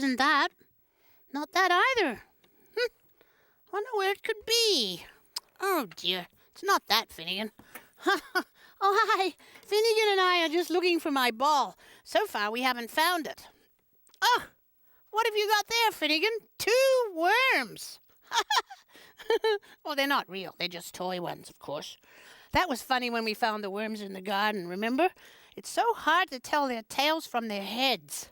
isn't that. Not that either. Wonder where it could be. Oh, dear. It's not that, Finnegan. Oh, hi. Finnegan and I are just looking for my ball. So far, we haven't found it. Oh, what have you got there, Finnegan? 2 worms. Well, they're not real. They're just toy ones, of course. That was funny when we found the worms in the garden, remember? It's so hard to tell their tails from their heads.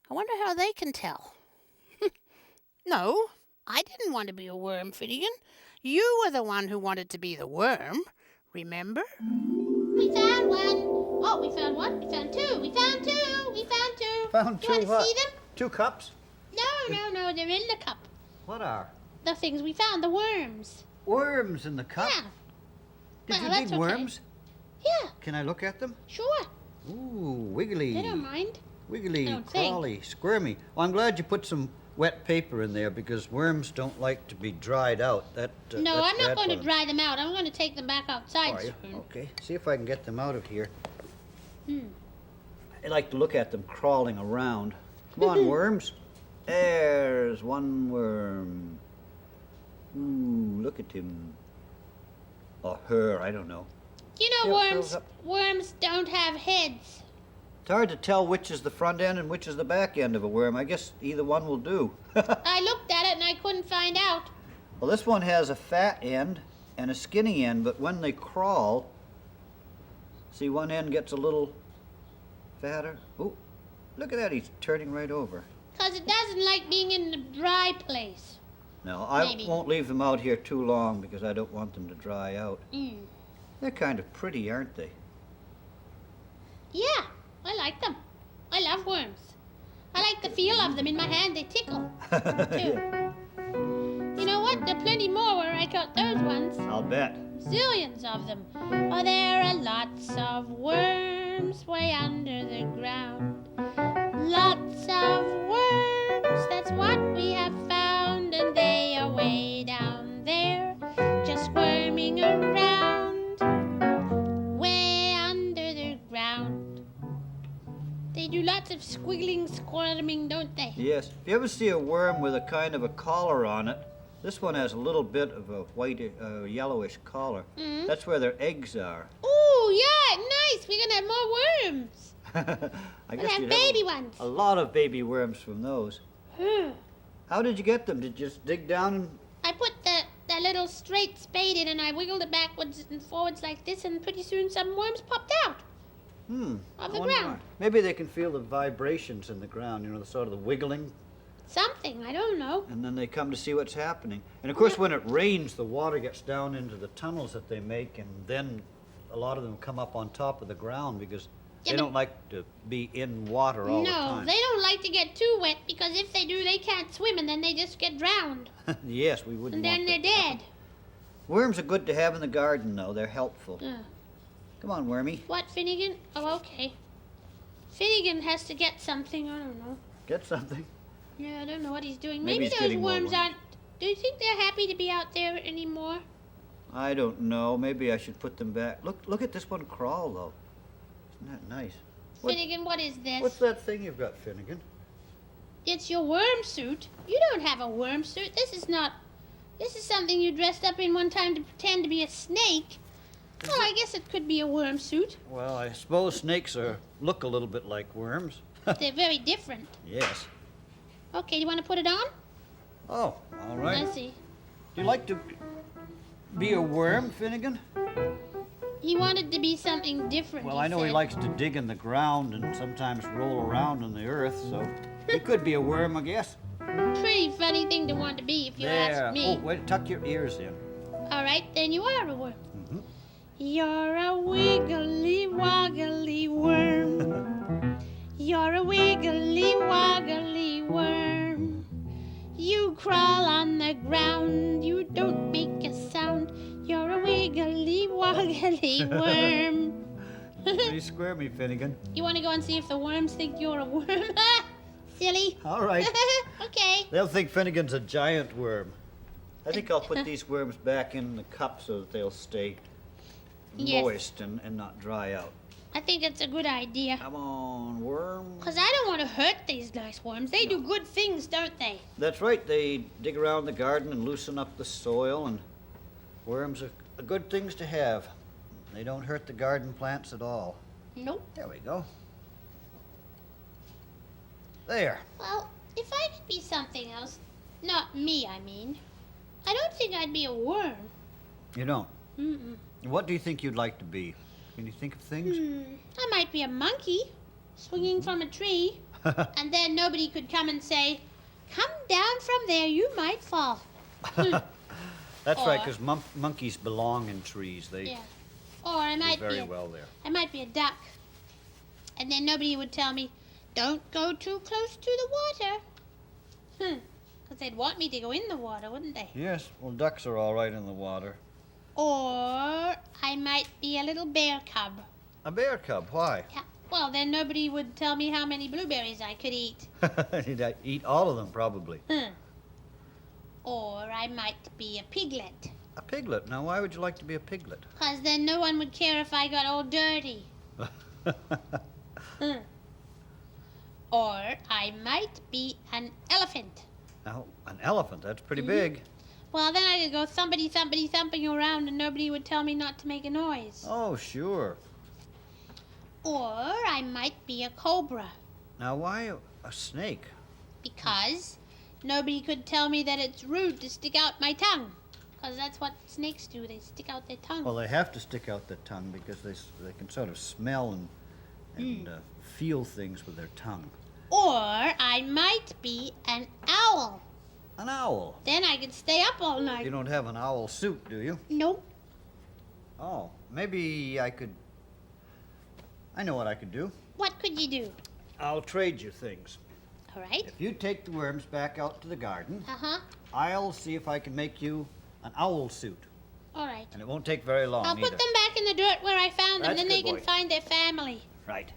I wonder how they can tell. No, I didn't want to be a worm, Finnegan. You were the one who wanted to be the worm, remember? We found one. Oh, we found one. We found 2. We found 2. We found 2. Found 2 You want to what? see them? 2 cups? No. They're in the cup. What are? The things we found, the worms. Worms in the cup? Yeah. Did Well, you that's dig okay. worms? Yeah, Can I look at them? sure. Ooh, wiggly. They don't mind. Wiggly, I don't think. crawly, squirmy. Well, I'm glad you put some wet paper in there because worms don't like to be dried out. No, that's I'm not bad going to for them. dry them out. I'm going to take them back outside Are you? soon. Okay. See if I can get them out of here. Hmm. I like to look at them crawling around. Come on, worms. There's one worm. Ooh, look at him. Or her, I don't know. You know, Yeah, worms. fills up. Worms don't have heads. It's hard to tell which is the front end and which is the back end of a worm. I guess either one will do. I looked at it and I couldn't find out. Well, this one has a fat end and a skinny end, but when they crawl, see, one end gets a little fatter. Oh, look at that, he's turning right over. 'Cause it doesn't like being in a dry place. No, I Maybe. won't leave them out here too long because I don't want them to dry out. Mm. They're kind of pretty, aren't they? Yeah, I like them. I love worms. I like the feel of them in my hand. They tickle, too. You know what? There are plenty more where I got those ones. I'll bet. Zillions of them. Oh, there are lots of worms way under the ground. Lots of worms, that's what we have found. And they are way down there, just squirming around. Way under the ground. They do lots of squiggling, squirming, don't they? Yes. If you ever see a worm with a kind of a collar on it, this one has a little bit of a white, yellowish collar. Mm. That's where their eggs are. Ooh, yeah, nice. We're gonna have more worms. I We'll guess have you'd baby ones. a lot of baby worms from those. Hmm. How did you get them? Did you just dig down and... I put the little straight spade in and I wiggled it backwards and forwards like this, and pretty soon some worms popped out. I Of the wonder ground. why. Maybe they can feel the vibrations in the ground, you know, the sort of the wiggling, Something, I don't know. and then they come to see what's happening. And of course, when it rains, the water gets down into the tunnels that they make, and then a lot of them come up on top of the ground because Yeah, they but- don't like to be in water all the No, time. they don't like to get too wet because if they do, they can't swim and then they just get drowned. Yes, we wouldn't And then want they're that to happen. dead. Worms are good to have in the garden, though. They're helpful. Come on, Wormy. What, Finnegan? Oh, okay. Finnegan has to get something, I don't know. Get something. Yeah, I don't know what he's doing. Maybe Maybe he's those getting more worms worms. aren't... Do you think they're happy to be out there anymore? I don't know. Maybe I should put them back. Look at this one crawl, though. Isn't that nice? What- Finnegan, what is this? What's that thing you've got, Finnegan? It's your worm suit. You don't have a worm suit. This is something you dressed up in one time to pretend to be a snake. Well, I guess it could be a worm suit. Well, I suppose snakes look a little bit like worms. They're very different. Yes. Okay, do you want to put it on? Oh, all right. Let's see. Do you like to be a worm, Finnegan? He wanted to be something different. Well, I know he said. likes to dig in the ground and sometimes roll around in the earth, so he could be a worm, I guess. Pretty funny thing to want to be, if you There. ask me. Oh, wait, tuck your ears in. All right, then you are a worm. Mhm. You're a wiggly woggly worm. You're a wiggly woggly worm. You crawl on the ground. You don't make a sound. You're a wiggly woggly worm. Pretty squirmy, Finnegan. You want to go and see if the worms think you're a worm? Silly. All right. Okay. They'll think Finnegan's a giant worm. I think I'll put these worms back in the cup so that they'll stay Yes. moist and not dry out. I think it's a good idea. Come on, worm. Because I don't want to hurt these nice worms. They do good things, don't they? That's right. They dig around the garden and loosen up the soil, and worms are good things to have. They don't hurt the garden plants at all. Nope. There we go. There. Well, if I could be something else, not me, I mean, I don't think I'd be a worm. You don't? Mm-mm. What do you think you'd like to be? Can you think of things? I might be a monkey, swinging from a tree, and then nobody could come and say, "Come down from there, you might fall." That's right, Or- because monkeys belong in trees. They Yeah. Or I do might very be a, well there. I might be a duck, and then nobody would tell me, "Don't go too close to the water." Because they'd want me to go in the water, wouldn't they? Yes, well, ducks are all right in the water. Or I might be a little bear cub. A bear cub, why? Yeah. Well, then nobody would tell me how many blueberries I could eat. You'd eat all of them, probably. Or I might be a piglet. A piglet. Now, why would you like to be a piglet? Because then no one would care if I got all dirty. Or I might be an elephant. Now, an elephant, that's pretty big. Well, then I could go thumping around and nobody would tell me not to make a noise. Oh, sure. Or I might be a cobra. Now, why a snake? Because nobody could tell me that it's rude to stick out my tongue. Because that's what snakes do. They stick out their tongue. Well, they have to stick out their tongue because they can sort of smell and feel things with their tongue. Or I might be an owl. An owl. Then I could stay up all night. You don't have an owl suit, do you? Nope. Oh, maybe I know what I could do. What could you do? I'll trade you things. All right. If you take the worms back out to the garden, Uh-huh. I'll see if I can make you an owl suit. All right. And it won't take very long I'll either. put them back in the dirt where I found them, That's then they good, can boy. find their family. Right.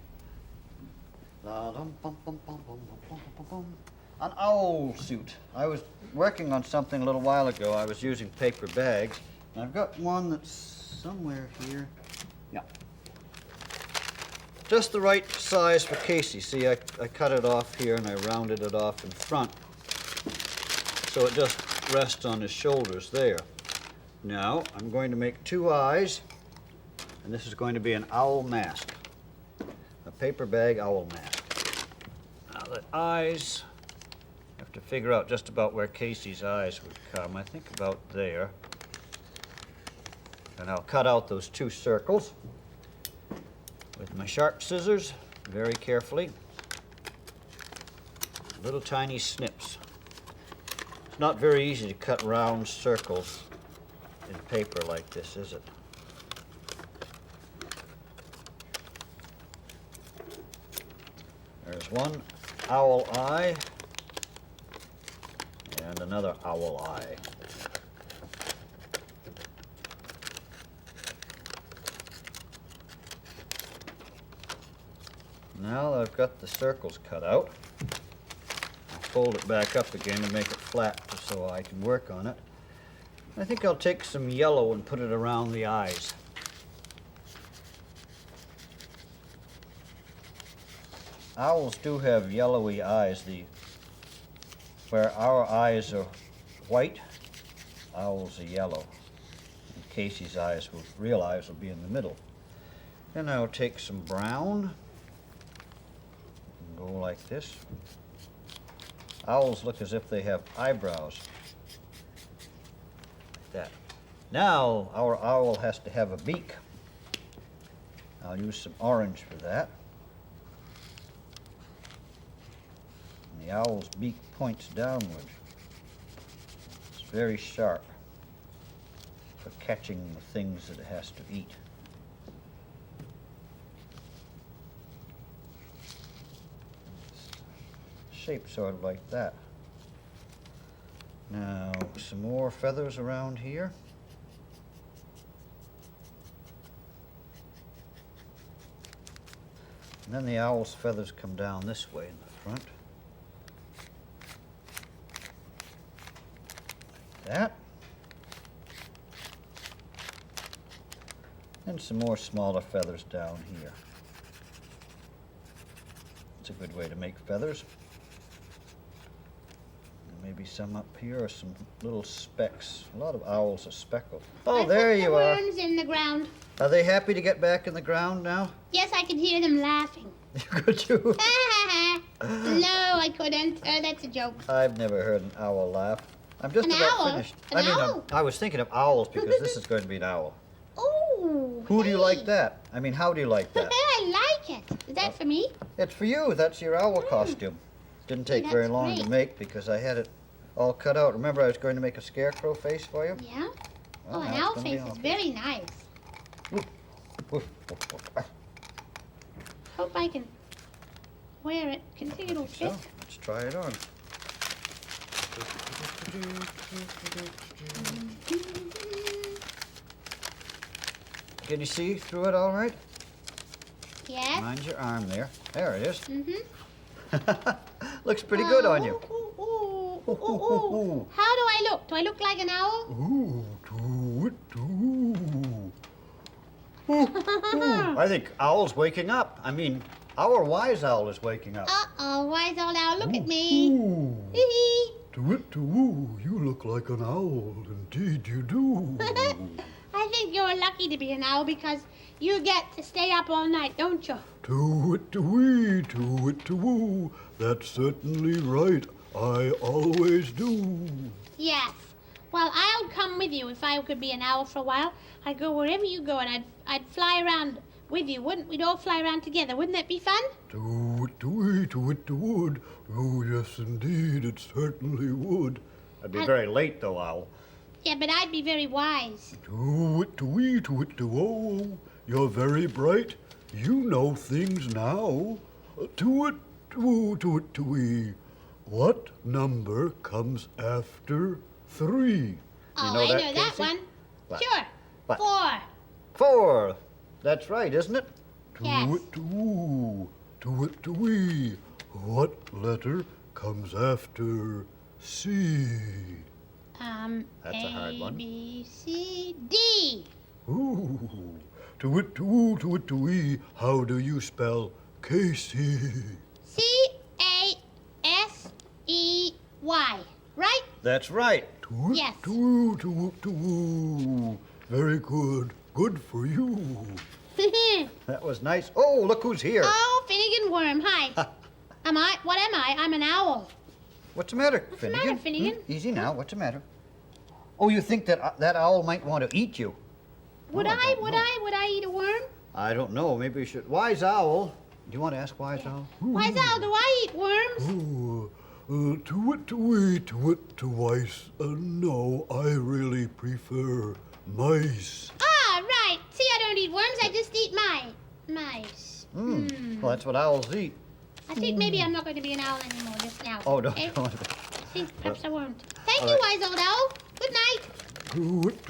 An owl suit. I was working on something a little while ago. I was using paper bags. And I've got one that's somewhere here. Yeah. Just the right size for Casey. See, I cut it off here and I rounded it off in front. So it just rests on his shoulders there. Now, I'm going to make 2 eyes. And this is going to be an owl mask. A paper bag owl mask. Now the eyes, I have to figure out just about where Casey's eyes would come. I think about there. And I'll cut out those 2 circles with my sharp scissors, very carefully. Little tiny snips. It's not very easy to cut round circles in paper like this, is it? There's one owl eye and another owl eye. Now that I've got the circles cut out, I'll fold it back up again to make it flat just so I can work on it. I think I'll take some yellow and put it around the eyes. Owls do have yellowy eyes. Where our eyes are white, owls are yellow. And Casey's eyes, real eyes, will be in the middle. Then I'll take some brown and go like this. Owls look as if they have eyebrows. Like that. Now our owl has to have a beak. I'll use some orange for that. The owl's beak points downward. It's very sharp for catching the things that it has to eat. Shaped sort of like that. Now, some more feathers around here. And then the owl's feathers come down this way in the front. That. And some more smaller feathers down here. That's a good way to make feathers. And maybe some up here or some little specks. A lot of owls are speckled. Oh, there you are. Worms in the ground. Are they happy to get back in the ground now? Yes, I could hear them laughing. Could you? No, I couldn't. That's a joke. I've never heard an owl laugh. I'm just An about owl? finished. An owl? I was thinking of owls because this is going to be an owl. Oh. Who do you hey. like that? I mean, how do you like that? I like it. Is that for me? It's for you. That's your owl costume. Didn't take very that's long to great. make because I had it all cut out. Remember, I was going to make a scarecrow face for you? Yeah. Well, Oh, an now it's owl gonna be face an is owl very nice. Woof, woof, woof, woof. Hope I can wear it. Can think it'll fit. So, let's try it on. Can you see through it all right? Yes. Mind your arm there. There it is. Mm-hmm. Looks pretty good on you. Ooh. How do I look? Do I look like an owl? Ooh, do it, do. I think Owl's waking up. I mean, our wise owl is waking up. Uh-oh, wise old owl, look at me. Ooh, Hee do it, do. You look like an owl. Indeed you do. I think you're lucky to be an owl because you get to stay up all night, don't you? Do it, do it, do. That's certainly right. I always do. Yes. Well, I'll come with you if I could be an owl for a while. I'd go wherever you go and I'd fly around with you, wouldn't we? We'd all fly around together. Wouldn't that be fun? Do it, do it, do it. Oh, yes, indeed, it certainly would. That'd be very late, though, Owl. Yeah, but I'd be very wise. Do it, do it, do. Oh, you're very bright. You know things now. Do it, do. What number comes after 3? Oh, know I that, know that Casey? one. What? Sure. What? 4. 4. That's right, isn't it? Yes. Do it, do. What letter comes after C? That's a hard one. A, B, C, D. Ooh, do it, do. How do you spell Casey? C-A-S-E-Y. Right? That's right. Do it, Yes. do. Very good. Good for you. That was nice. Oh, look who's here. Oh, Finnegan Worm, hi. What am I? I'm an owl. What's the matter, the Finnegan? matter, Finnegan? Easy now. What's the matter? Oh, you think that that owl might want to eat you? Would Oh, I I? don't Would know. I? Would I eat a worm? I don't know. Maybe you should. Wise owl. Do you want to ask Wise owl? Wise owl, do I eat worms? Oh, do it, twice. No, I really prefer mice. Ah, right. See, I don't eat worms. I just eat mice. Well, that's what owls eat. I think maybe I'm not going to be an owl anymore just now. Oh, no. Okay? don't. See, perhaps I won't. Thank All you, right. wise old owl. Good night. Do it.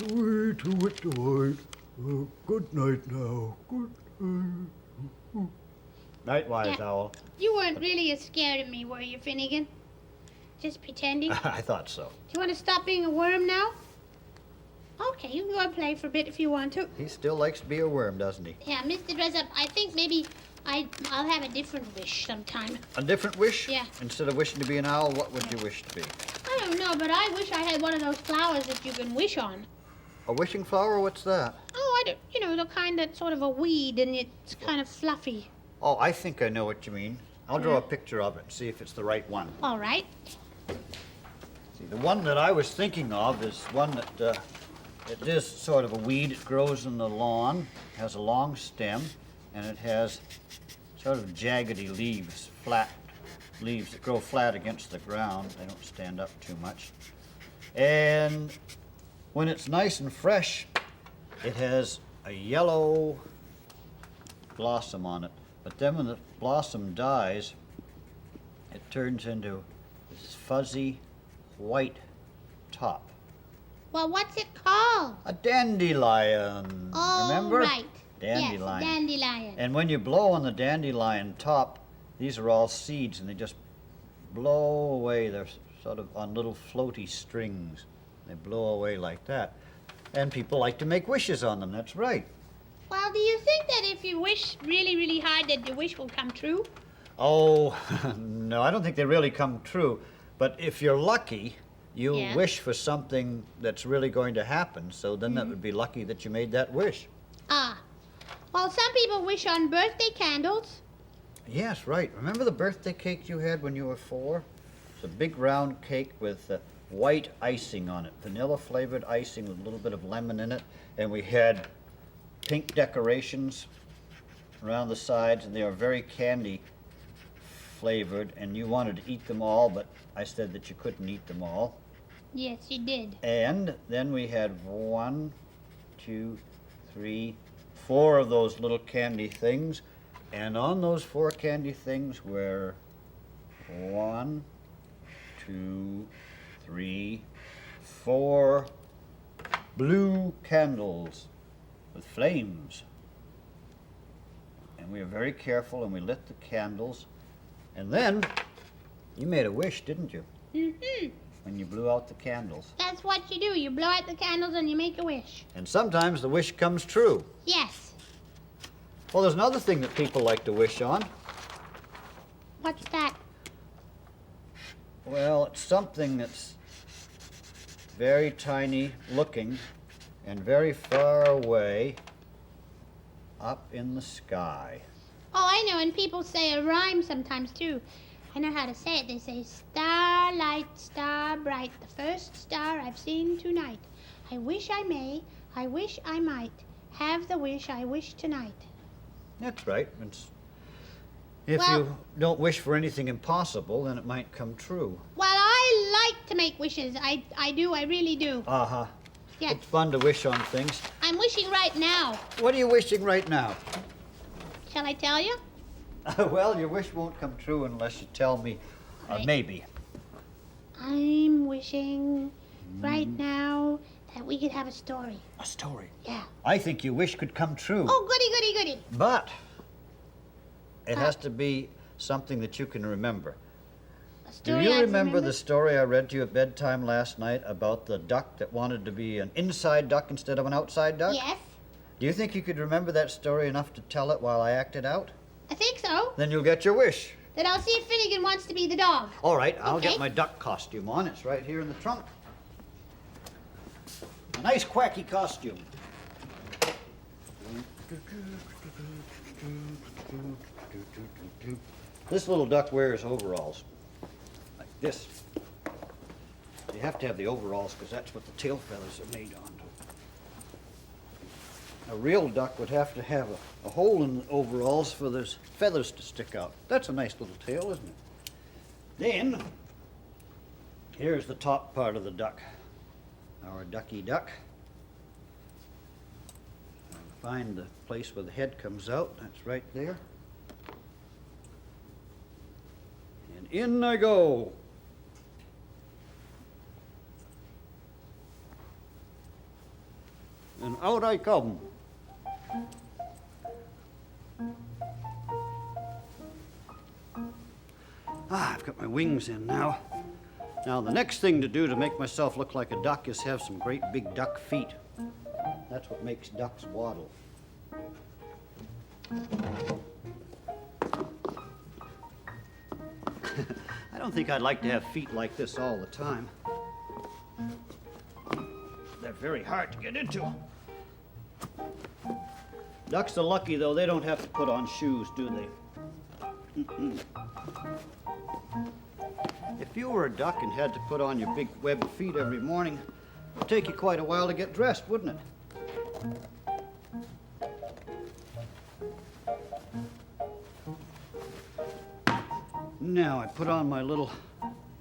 Good night now. Good night. Night, Wise Yeah. owl. You weren't really as scared of me, were you, Finnegan? Just pretending. Do I thought so. you want to stop being a worm now? Okay, you can go and play for a bit if you want to. He still likes to be a worm, doesn't he? Yeah, Mr. Dressup, I think maybe I'll have a different wish sometime. A different wish? Yeah. Instead of wishing to be an owl, what would you wish to be? I don't know, but I wish I had one of those flowers that you can wish on. A wishing flower? What's that? Oh, I don't, you know, the kind that's sort of a weed and it's kind of fluffy. Oh, I think I know what you mean. I'll draw a picture of it and see if it's the right one. All right. See, the one that I was thinking of is one that it is sort of a weed. It grows in the lawn, has a long stem, and it has sort of jaggedy leaves, flat leaves that grow flat against the ground. They don't stand up too much. And when it's nice and fresh, it has a yellow blossom on it. But then when the blossom dies, it turns into this fuzzy white top. Well, what's it called? A dandelion. Oh, Remember? right. Dandelion. Yes, dandelion. And when you blow on the dandelion top, these are all seeds, and they just blow away. They're sort of on little floaty strings. They blow away like that. And people like to make wishes on them. That's right. Well, do you think that if you wish really, really hard that your wish will come true? Oh, no, I don't think they really come true. But if you're lucky, you Yeah. wish for something that's really going to happen. So then that would be lucky that you made that wish. Ah. Well, some people wish on birthday candles. Yes, right. Remember the birthday cake you had when you were 4? It's a big round cake with white icing on it, vanilla flavored icing with a little bit of lemon in it. And we had pink decorations around the sides, and they are very candy flavored. And you wanted to eat them all, but I said that you couldn't eat them all. Yes, you did. And then we had 1, 2, 3, 4 of those little candy things. And on those 4 candy things were 1, 2, 3, 4 blue candles with flames. And we were very careful and we lit the candles. And then you made a wish, didn't you? Mm-hmm. When you blew out the candles. That's what you do. You blow out the candles and you make a wish. And sometimes the wish comes true. Yes. Well, there's another thing that people like to wish on. What's that? Well, it's something that's very tiny looking and very far away up in the sky. Oh, I know, and people say a rhyme sometimes too. I know how to say it. They say, starlight, star bright, the first star I've seen tonight. I wish I may, I wish I might, have the wish I wish tonight. That's right. If Well- you don't wish for anything impossible, then it might come true. Well, I like to make wishes. I do, I really do. Uh-huh. Yes. It's fun to wish on things. I'm wishing right now. What are you wishing right now? Shall I tell you? Well, your wish won't come true unless you tell me Right. maybe. I'm wishing right now that we could have a story. A story. Yeah. I think your wish could come true. Oh, goody, goody, goody. But it has to be something that you can remember. A Do story you I remember the story I read to you at bedtime last night about the duck that wanted to be an inside duck instead of an outside duck? Yes, Do you think you could remember that story enough to tell it while I act it out? I think so. Then you'll get your wish. Then I'll see if Finnegan wants to be the dog. All right, I'll Okay. get my duck costume on. It's right here in the trunk. A nice quacky costume. This little duck wears overalls, like this. You have to have the overalls because that's what the tail feathers are made onto. A real duck would have to have a hole in the overalls for those feathers to stick out. That's a nice little tail, isn't it? Then, here's the top part of the duck. Our ducky duck. Find the place where the head comes out. That's right there. And in I go. And out I come. I've got my wings in now. Now, the next thing to do to make myself look like a duck is have some great big duck feet. That's what makes ducks waddle. I don't think I'd like to have feet like this all the time. They're very hard to get into. Ducks are lucky, though. They don't have to put on shoes, do they? If you were a duck and had to put on your big webbed feet every morning, it would take you quite a while to get dressed, wouldn't it? Now I put on my little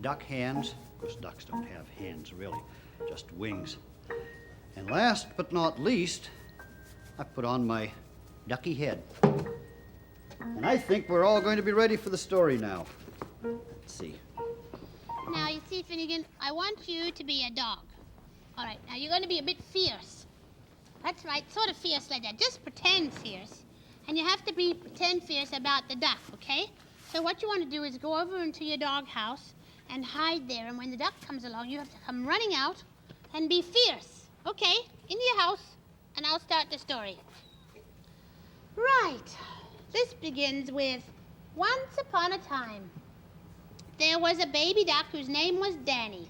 duck hands. Of course, ducks don't have hands, really, just wings. And last but not least, I put on my ducky head. And I think we're all going to be ready for the story now. Let's see. Now, you see, Finnegan, I want you to be a dog. All right, now you're going to be a bit fierce. That's right, sort of fierce like that. Just pretend fierce. And you have to pretend fierce about the duck, okay? So what you want to do is go over into your dog house and hide there. And when the duck comes along, you have to come running out and be fierce. Okay, into your house, and I'll start the story. Right. This begins with Once upon a time, there was a baby duck whose name was Danny.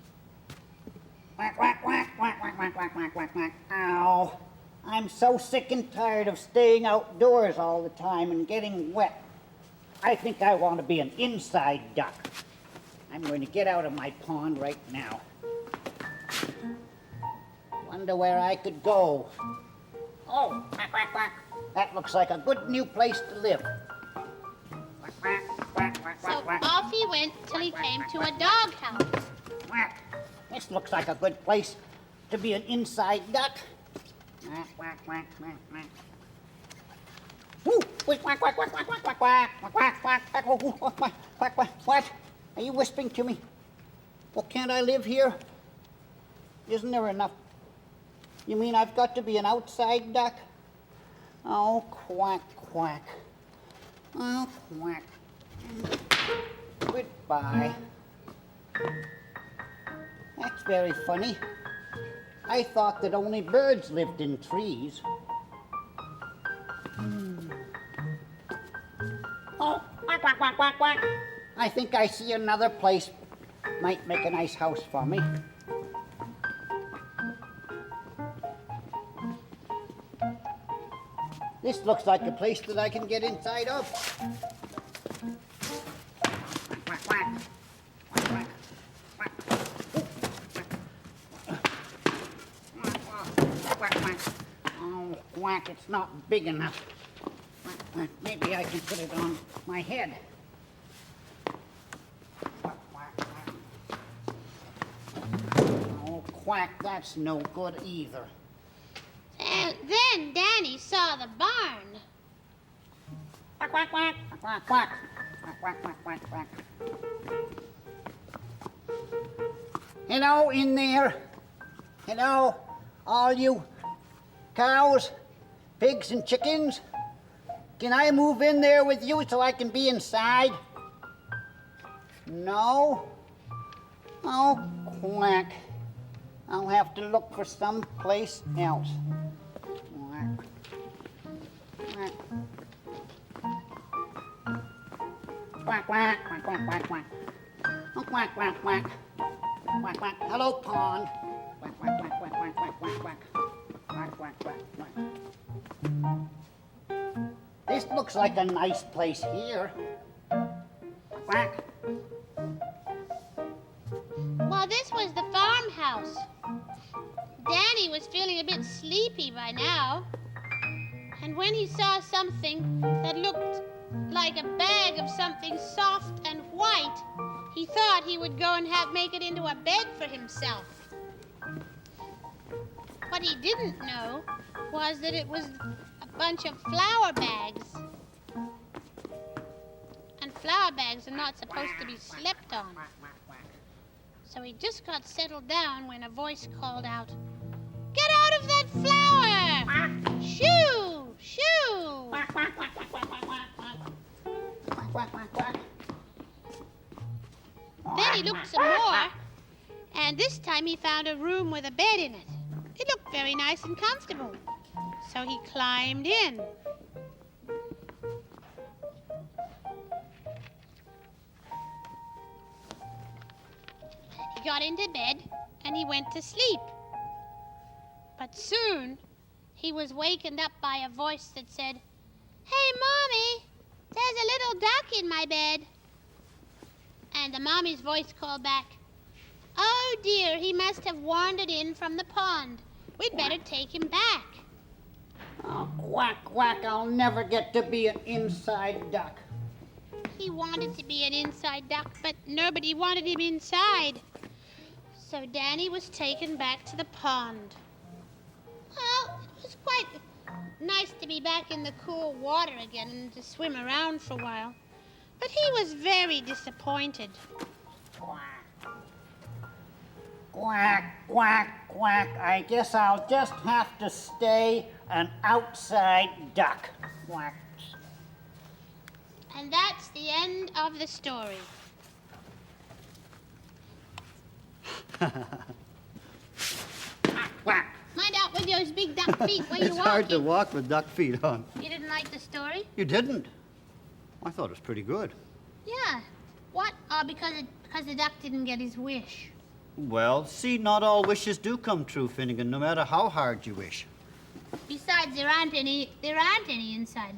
Quack, quack, quack, quack, quack, quack, quack, quack, quack, quack. Ow. I'm so sick and tired of staying outdoors all the time and getting wet. I think I want to be an inside duck. I'm going to get out of my pond right now. Wonder where I could go. Oh, quack, quack, quack. That looks like a good new place to live. Quack, quack, quack, quack, So quack, quack. off he went till he came to a doghouse. Quack. This looks like a good place to be an inside duck. Quack, quack, quack, quack, quack. Woo! Quack, quack, quack, quack, quack, quack, quack, quack, quack, quack, quack, quack, quack, quack, quack, quack. What? Are you whispering to me? Well, can't I live here? Isn't there enough? You mean I've got to be an outside duck? Oh, quack, quack. Oh, quack. Goodbye. That's very funny. I thought that only birds lived in trees. Oh, quack, quack, quack, quack, quack. I think I see another place. Might make a nice house for me. This looks like a place that I can get inside of. Quack, quack, quack, quack, quack, quack, quack. Oh, quack, it's not big enough. Quack, quack. Maybe I can put it on my head. Quack, quack, quack. Oh, quack, that's no good either. And then Danny saw the barn. Quack, quack, quack, quack, quack, quack, quack, quack, quack. Hello in there. Hello, all you cows, pigs, and chickens. Can I move in there with you so I can be inside? No? Oh, quack. I'll have to look for some place else. Quack. Quack. Quack, quack, quack, quack, quack, quack. Oh, quack, quack, quack. Quack, quack. Hello, pond. Quack, quack, quack, quack, quack, quack, quack, quack. Quack, quack, quack, quack. This looks like a nice place here. Quack. Well, this was the farmhouse. Danny was feeling a bit sleepy by now. And when he saw something that looked like a bag of something soft and white, he thought he would go and make it into a bed for himself. What he didn't know was that it was a bunch of flour bags. And flour bags are not supposed to be slept on. So he just got settled down when a voice called out, "Get out of that flour! Shoo! Shoo!" Quack, quack, quack, quack, quack, quack, quack, quack. Quack, quack, quack, quack. Then he looked some more, and this time he found a room with a bed in it. It looked very nice and comfortable. So he climbed in. He got into bed and he went to sleep. But soon he was wakened up by a voice that said, "Hey, Mommy, there's a little duck in my bed." And the mommy's voice called back, "Oh dear, he must have wandered in from the pond. We'd better take him back." Oh, quack, quack, I'll never get to be an inside duck. He wanted to be an inside duck, but nobody wanted him inside. So Danny was taken back to the pond. Well, it was quite nice to be back in the cool water again and to swim around for a while. But he was very disappointed. Quack. Quack, quack, quack. I guess I'll just have to stay an outside duck. Quack. And that's the end of the story. Quack. Mind out with those big duck feet when It's you're hard to walking. walk with duck feet on. You didn't like the story? You didn't? I thought it was pretty good. Yeah. What? Because the duck didn't get his wish. Well, see, not all wishes do come true, Finnegan, no matter how hard you wish. Besides, there aren't any inside.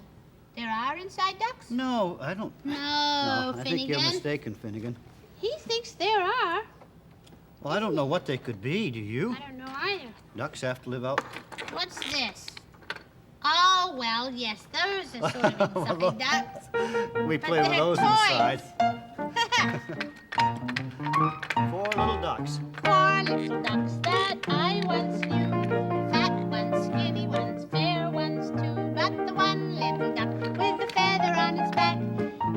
There are inside ducks? No, I don't. No, I Finnegan. think you're mistaken, Finnegan. He thinks there are. Well, I don't know what they could be, do you? I don't know either. Ducks have to live out. What's this? Oh, well, yes, those are sort of inside ducks. We But play with they're those toys. inside. 4 little ducks. 4 little ducks that I once knew. Fat ones, skinny ones, fair ones too. But the one little duck with the feather on its back,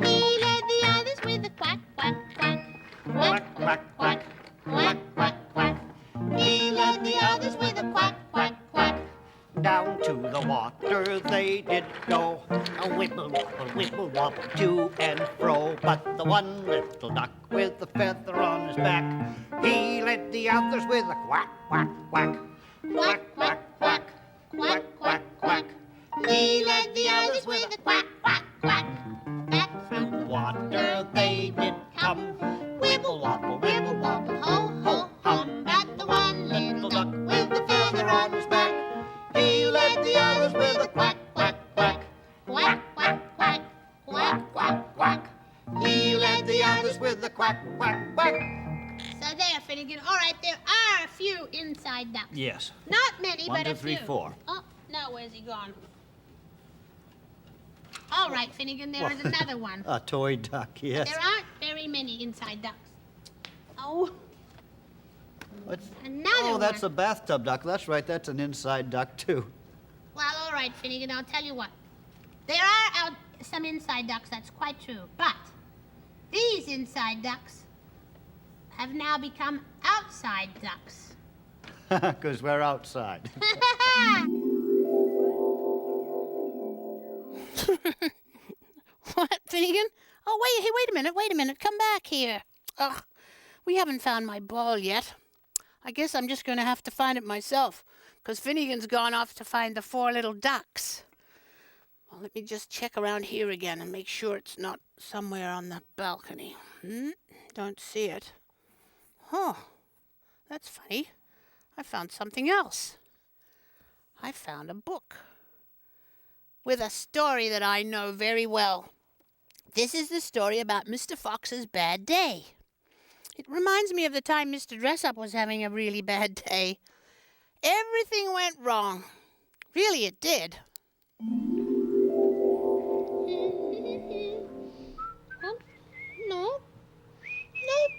he led the others with a quack, quack, quack. Quack, quack, quack. Quack, quack, quack. He led the others with a quack, quack, quack. Down to the water they did go, a wibble wobble to and fro. But the one little duck with the feather on his back, he led the others with a quack, quack, quack. Quack, quack, quack. Quack, quack, quack. He led the others with a quack, quack, quack. Back from the Water they did come, wibble wobble, ho, ho, hum. But the one little duck with the feather on his back, he led the others with a quack, quack, quack. Quack, quack, quack. Quack, quack, quack. He led the others with a quack, quack, quack. So there, Finnegan. All right, there are a few inside ducks. Yes. Not many, 1, but 2, a 3, few. 4. Oh, no, where's he gone? All right, Finnegan, there is another one. A toy duck, yes. There aren't very many inside ducks. Oh, What's... another Oh, that's a one. bathtub duck. That's right, that's an inside duck, too. Well, all right, Finnegan, I'll tell you what. There are some inside ducks, that's quite true. But these inside ducks have now become outside ducks. Because we're outside. What, Finnegan? Oh, wait a minute. Come back here. Ugh, we haven't found my ball yet. I guess I'm just going to have to find it myself, because Finnegan's gone off to find the 4 little ducks. Well, let me just check around here again and make sure it's not somewhere on the balcony. Don't see it. Huh, that's funny. I found something else. I found a book with a story that I know very well. This is the story about Mr. Fox's bad day. It reminds me of the time Mr. Dressup was having a really bad day. Everything went wrong. Really, it did. No,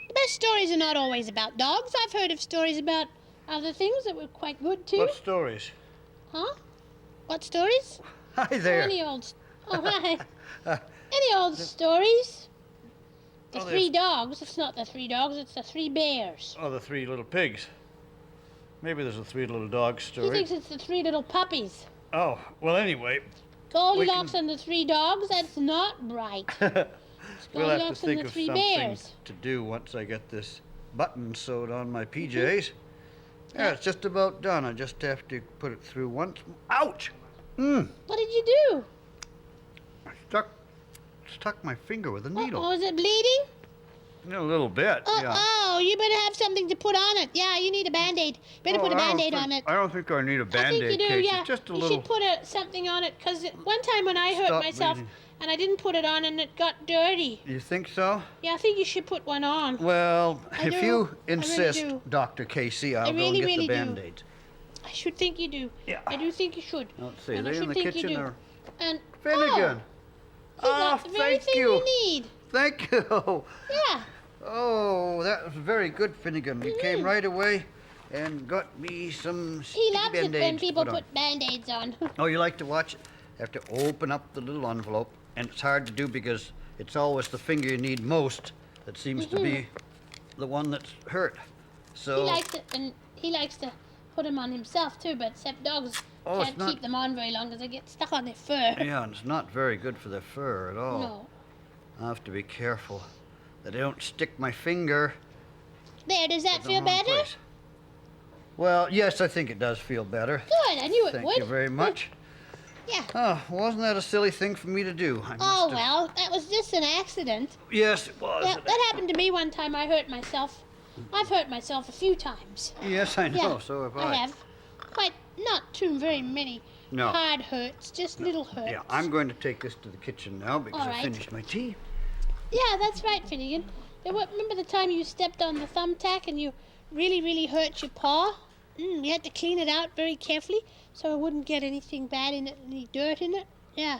the best stories are not always about dogs. I've heard of stories about other things that were quite good, too. What stories? Huh? What stories? Hi there. Any old... Oh, hi. Any old stories? The Oh, 3 dogs. It's not the 3 dogs, it's the 3 bears. Oh, the 3 little pigs. Maybe there's a 3 little dogs He story. thinks it's the 3 little puppies. Oh, well, anyway, Goldilocks and the 3 dogs, that's not right. we'll have to Goldilocks and think the of 3 something bears. to do once I get this button sewed on my PJs. Yeah, it's just about done. I just have to put it through once. Ouch! What did you do? I stuck my finger with a needle. Oh, is it bleeding? A little bit, yeah. Oh, you better have something to put on it. Yeah, you need a Band-Aid. Better put a Band-Aid on it. I don't think I need a I think Band-Aid, you do, Casey. yeah. Just a you little. should put something on it, because one time when I hurt Stop myself bleeding. and I didn't put it on and it got dirty. You think so? Yeah, I think you should put one on. Well, I if do. you I really insist, do. Dr. Casey, I'll go really, and get really the do. Band-Aids. I should think you do. Yeah. I do think you should. Let's see, And I they in should the think you kitchen do. or And Finnegan? you got the very thank thing you. you need. Thank you. Yeah. Oh, that was very good, Finnegan. You came right away and got me some He sticky loves it Band-Aids when to people put on. put Band-Aids on. Oh, you like to watch it? You have to open up the little envelope, and it's hard to do because it's always the finger you need most that seems to be the one that's hurt. So He likes it, and he likes to put them on himself too, but except dogs Oh, it's can't not- keep them on very long because they get stuck on their fur. yeah, and it's not very good for their fur at all. No. I have to be careful that I don't stick my finger There, does that in the feel wrong better? place. Well, yes, I think it does feel better. Good, I knew it Thank would. you very much. Yeah. Oh, wasn't that a silly thing for me to do? I Oh, must have- well, that was just an accident. Yes, it was. Yeah, that happened to me one time. I hurt myself. I've hurt myself a few times. Yes, I know. Yeah, So have I have. Quite not too very many No. hard hurts, just little hurts. Yeah, I'm going to take this to the kitchen now because All I right. finished my tea. Yeah, that's right, Finnegan. Remember the time you stepped on the thumbtack and you really hurt your paw? You had to clean it out very carefully so it wouldn't get anything bad in it, any dirt in it. Yeah,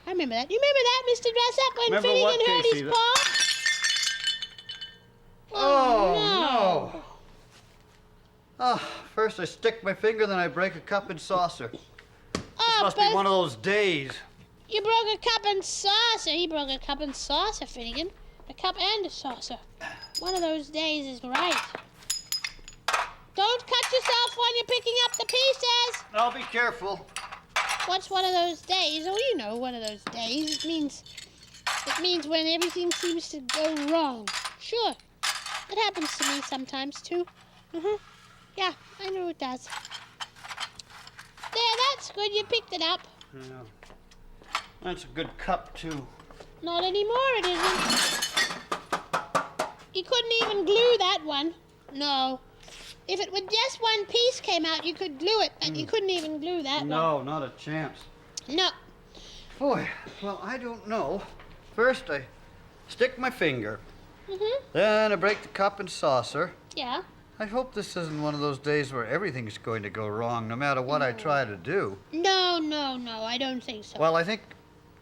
I remember that. You remember that, Mr. Dressup, when Remember Finnegan what, hurt Casey? his paw? Oh, no. Oh, first I stick my finger, then I break a cup and saucer. This Oh, must be one of those days. You broke a cup and saucer. He broke a cup and saucer, Finnegan. A cup and a saucer. One of those days is right. Don't cut yourself when you're picking up the pieces. I'll be careful. What's one of those days? Oh, you know, one of those days. It means when everything seems to go wrong. Sure. It happens to me sometimes, too. Yeah, I know it does. There, that's good. You picked it up. Yeah. That's a good cup, too. Not anymore, it isn't. You couldn't even glue that one. No. If it would just one piece came out, you could glue it, but you couldn't even glue that one. No, not a chance. No. Boy, well, I don't know. First I stick my finger, Mm-hmm. then I break the cup and saucer. Yeah. I hope this isn't one of those days where everything's going to go wrong no matter what I try to do. No, I don't think so. Well, I think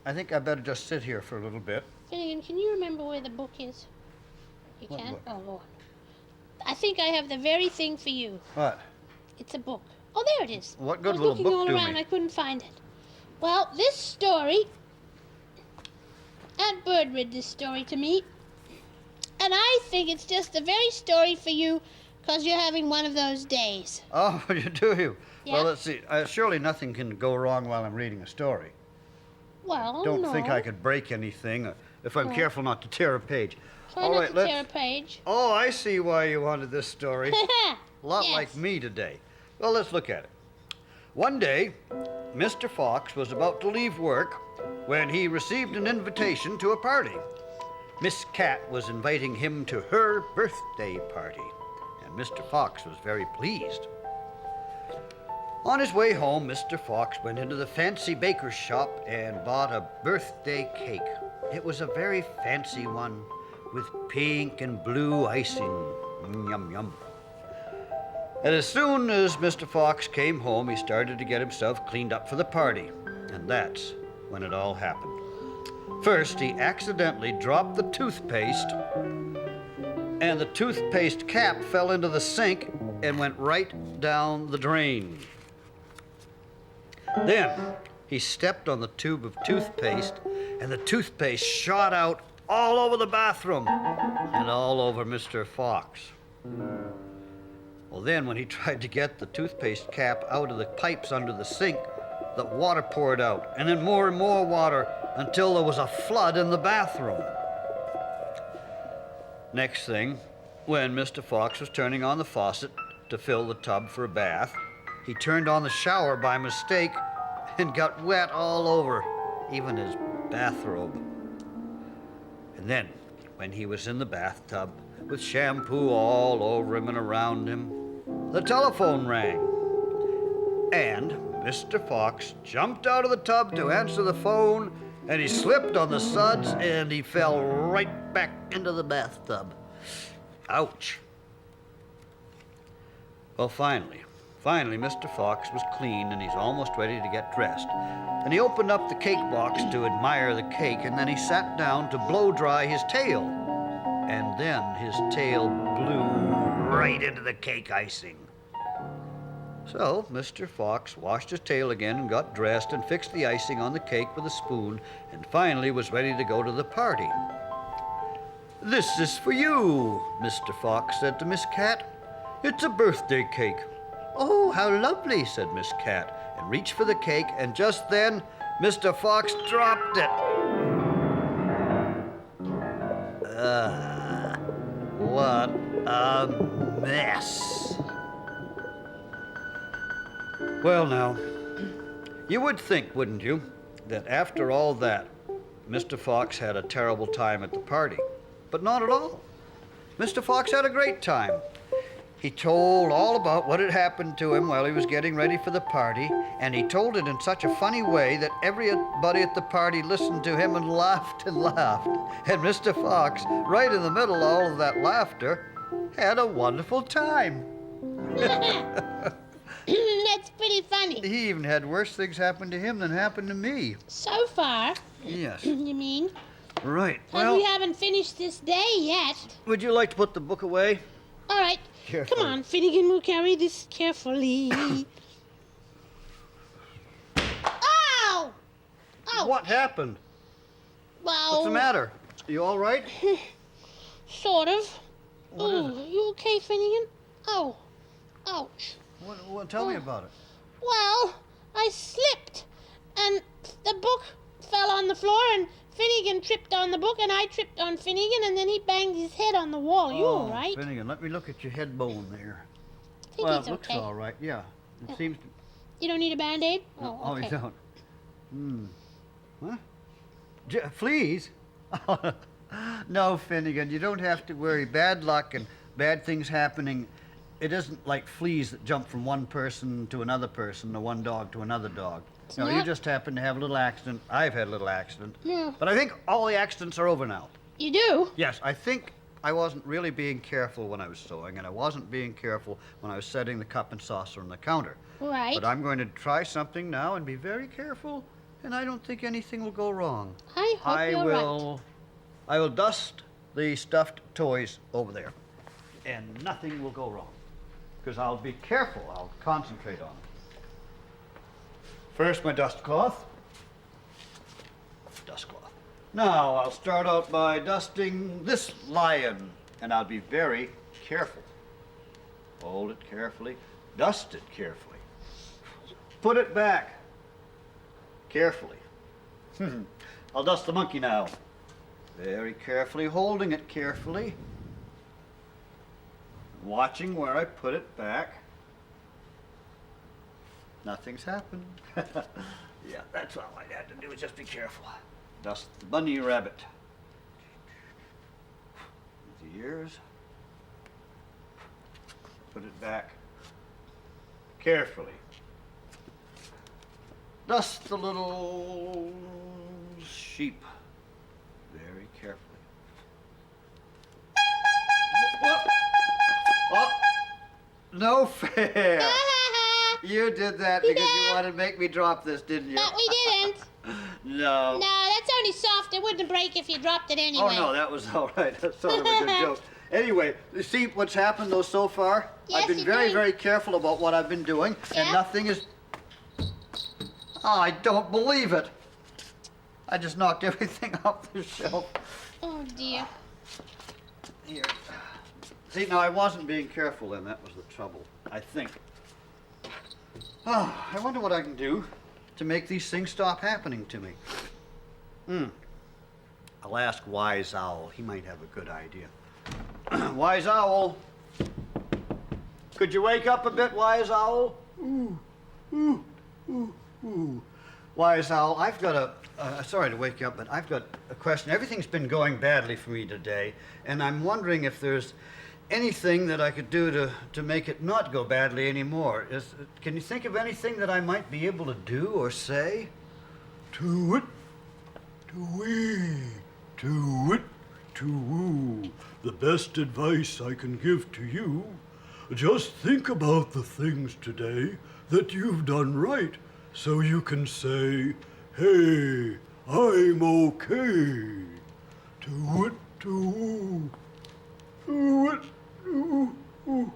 I better just sit here for a little bit. Finnegan, can you remember where the book is? You What can? book? Oh, Lord. I think I have the very thing for you. What? It's a book. Oh, there it is. What good I was will a looking book all do around. me? I couldn't find it. Well, this story, Aunt Bird read this story to me, and I think it's just the very story for you because you're having one of those days. Oh, you do? Yeah. Well, let's see. Surely nothing can go wrong while I'm reading a story. Well, Don't no. think I could break anything if I'm careful not to tear a page. Try All not right, to let's. tear a page. Oh, I see why you wanted this story. A lot Yes. like me today. Well, let's look at it. One day, Mr. Fox was about to leave work when he received an invitation to a party. Miss Cat was inviting him to her birthday party, and Mr. Fox was very pleased. On his way home, Mr. Fox went into the fancy baker's shop and bought a birthday cake. It was a very fancy one with pink and blue icing. Yum, yum. And as soon as Mr. Fox came home, he started to get himself cleaned up for the party. And that's when it all happened. First, he accidentally dropped the toothpaste, and the toothpaste cap fell into the sink and went right down the drain. Then, he stepped on the tube of toothpaste, and the toothpaste shot out all over the bathroom and all over Mr. Fox. Well, then, when he tried to get the toothpaste cap out of the pipes under the sink, the water poured out, and then more and more water until there was a flood in the bathroom. Next thing, when Mr. Fox was turning on the faucet to fill the tub for a bath, he turned on the shower by mistake and got wet all over, even his bathrobe. And then, when he was in the bathtub with shampoo all over him and around him, the telephone rang. And Mr. Fox jumped out of the tub to answer the phone, and he slipped on the suds and he fell right back into the bathtub. Ouch. Well, finally, Mr. Fox was clean and he's almost ready to get dressed. And he opened up the cake box to admire the cake, and then he sat down to blow dry his tail. And then his tail blew right into the cake icing. So Mr. Fox washed his tail again and got dressed and fixed the icing on the cake with a spoon, and finally was ready to go to the party. "This is for you," Mr. Fox said to Miss Cat. "It's a birthday cake." "Oh, how lovely," said Miss Cat, and reached for the cake, and just then Mr. Fox dropped it. What a mess. Well, now, You would think, wouldn't you, that after all that, Mr. Fox had a terrible time at the party. But not at all. Mr. Fox had a great time. He told all about what had happened to him while he was getting ready for the party, and he told it in such a funny way that everybody at the party listened to him and laughed and laughed. And Mr. Fox, right in the middle of all of that laughter, had a wonderful time. That's pretty funny. He even had worse things happen to him than happened to me. So far, Yes. you mean? Right. And Well, we haven't finished this day yet. would you like to put the book away? All right. Carefully. Come on, Finnegan, we'll carry this carefully. Ow! Oh, What happened? well, What's the matter? You all right? sort of. What is Ooh, you okay, Finnegan? Oh, ouch. Tell me about it. Well, I slipped, and the book fell on the floor, and Finnegan tripped on the book, and I tripped on Finnegan, and then he banged his head on the wall. You all right? Finnegan, let me look at your head bone there. I think Well, he's it looks okay. all right. Yeah. It seems to... You don't need a Band-Aid? No, Oh, okay. you don't. Huh? Fleas? No, Finnegan, you don't have to worry. Bad luck and bad things happening, it isn't like fleas that jump from one person to another person or one dog to another dog. It's No, you not- just happen to have a little accident. I've had a little accident. Yeah. But I think all the accidents are over now. You do? Yes, I think I wasn't really being careful when I was sewing, and I wasn't being careful when I was setting the cup and saucer on the counter. Right. But I'm going to try something now and be very careful, and I don't think anything will go wrong. I hope you're right. I will dust the stuffed toys over there, and nothing will go wrong, because I'll be careful. I'll concentrate on it. First, my dust cloth. Dust cloth. Now, I'll start out by dusting this lion, and I'll be very careful. Hold it carefully, dust it carefully. Put it back carefully. I'll dust the monkey now. Very carefully, holding it carefully. Watching where I put it back. Nothing's happened. Yeah, that's all I had to do, is just be careful. Dust the bunny rabbit. The ears. Put it back carefully. Dust the little sheep very carefully. What? Oh, no fair. You did that because you wanted to make me drop this, didn't you? But we didn't. No. No, that's only soft. It wouldn't break if you dropped it anyway. Oh, no, that was all right. That's sort of a good joke. Anyway, you see what's happened, though, so far? Yes, I've been you're very, doing- very careful about what I've been doing, Yeah? and nothing is... Oh, I don't believe it. I just knocked everything off the shelf. Oh, dear. Here. See, now, I wasn't being careful then. That was the trouble, I think. Oh, I wonder what I can do to make these things stop happening to me. I'll ask Wise Owl. He might have a good idea. Wise Owl. Could you wake up a bit, Wise Owl? Wise Owl, I've got sorry to wake you up, but I've got a question. Everything's been going badly for me today, and I'm wondering if there's anything that I could do to make it not go badly anymore. Can you think of anything that I might be able to do or say? To it, to wee, to it, to woo. The best advice I can give to you, just think about the things today that you've done right, so you can say, hey, I'm okay. To it, to woo, to it, to woo.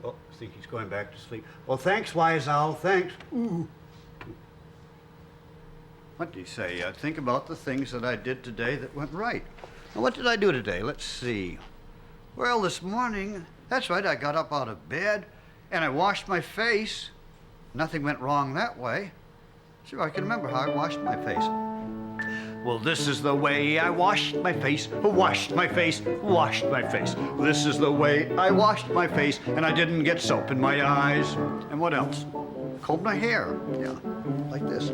Oh, I think he's going back to sleep. Well, thanks, Wise Owl, thanks. What did he say? Think about the things that I did today that went right. Now, what did I do today? Let's see. Well, this morning, that's right, I got up out of bed and I washed my face. Nothing went wrong that way. Sure, I can remember how I washed my face. Well, this is the way I washed my face, washed my face, washed my face. This is the way I washed my face, and I didn't get soap in my eyes. And what else? combed my hair. Yeah, like this.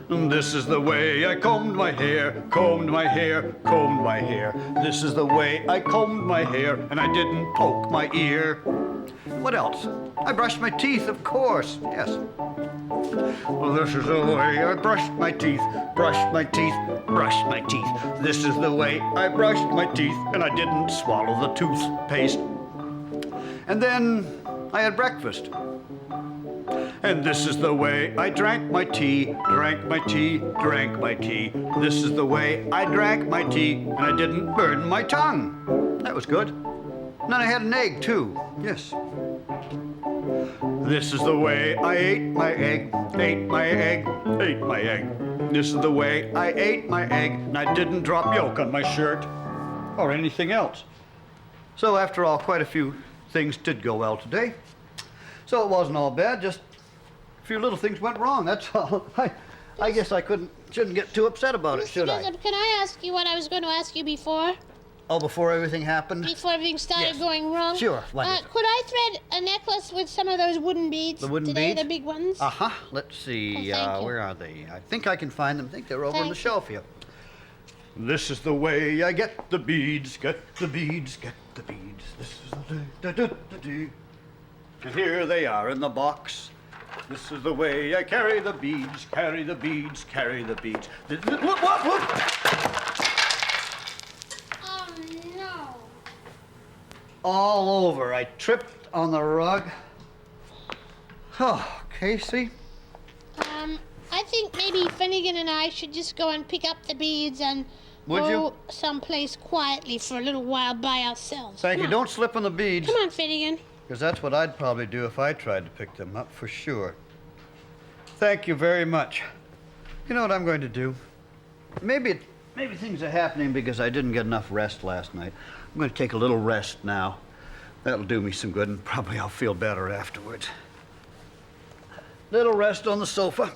This is the way I combed my hair, combed my hair, combed my hair. This is the way I combed my hair, and I didn't poke my ear. What else? I brushed my teeth, of course, yes. Well, this is the way I brushed my teeth, brushed my teeth, brushed my teeth. This is the way I brushed my teeth, and I didn't swallow the toothpaste. And then I had breakfast. And this is the way I drank my tea, drank my tea, drank my tea. This is the way I drank my tea, and I didn't burn my tongue. That was good. And then I had an egg, too. Yes. This is the way I ate my egg, ate my egg, ate my egg. This is the way I ate my egg, and I didn't drop yolk on my shirt or anything else. So after all, quite a few things did go well today. So it wasn't all bad, just a few little things went wrong, that's all. I guess I shouldn't get too upset about it, should I? Dressup, can I ask you what I was going to ask you before? Oh, before everything happened? Before everything started Yes. going wrong? Sure, what is it? Could I thread a necklace with some of those wooden beads The wooden today, beads? the big ones? Uh-huh. Let's see, Oh, thank you. where are they? I think I can find them. I think they're over on the Thank shelf here. This is the way I get the beads, get the beads, get the beads. This is the day. And here they are in the box. This is the way I carry the beads, carry the beads, carry the beads. Look! Oh, no. All over. I tripped on the rug. Oh, Casey. I think maybe Finnegan and I should just go and pick up the beads and Would you? go someplace quietly for a little while by ourselves. Thank you. Come on. Don't slip on the beads. Come on, Finnegan. Because that's what I'd probably do if I tried to pick them up, for sure. Thank you very much. You know what I'm going to do? Maybe things are happening because I didn't get enough rest last night. I'm going to take a little rest now. That'll do me some good, and probably I'll feel better afterwards. Little rest on the sofa.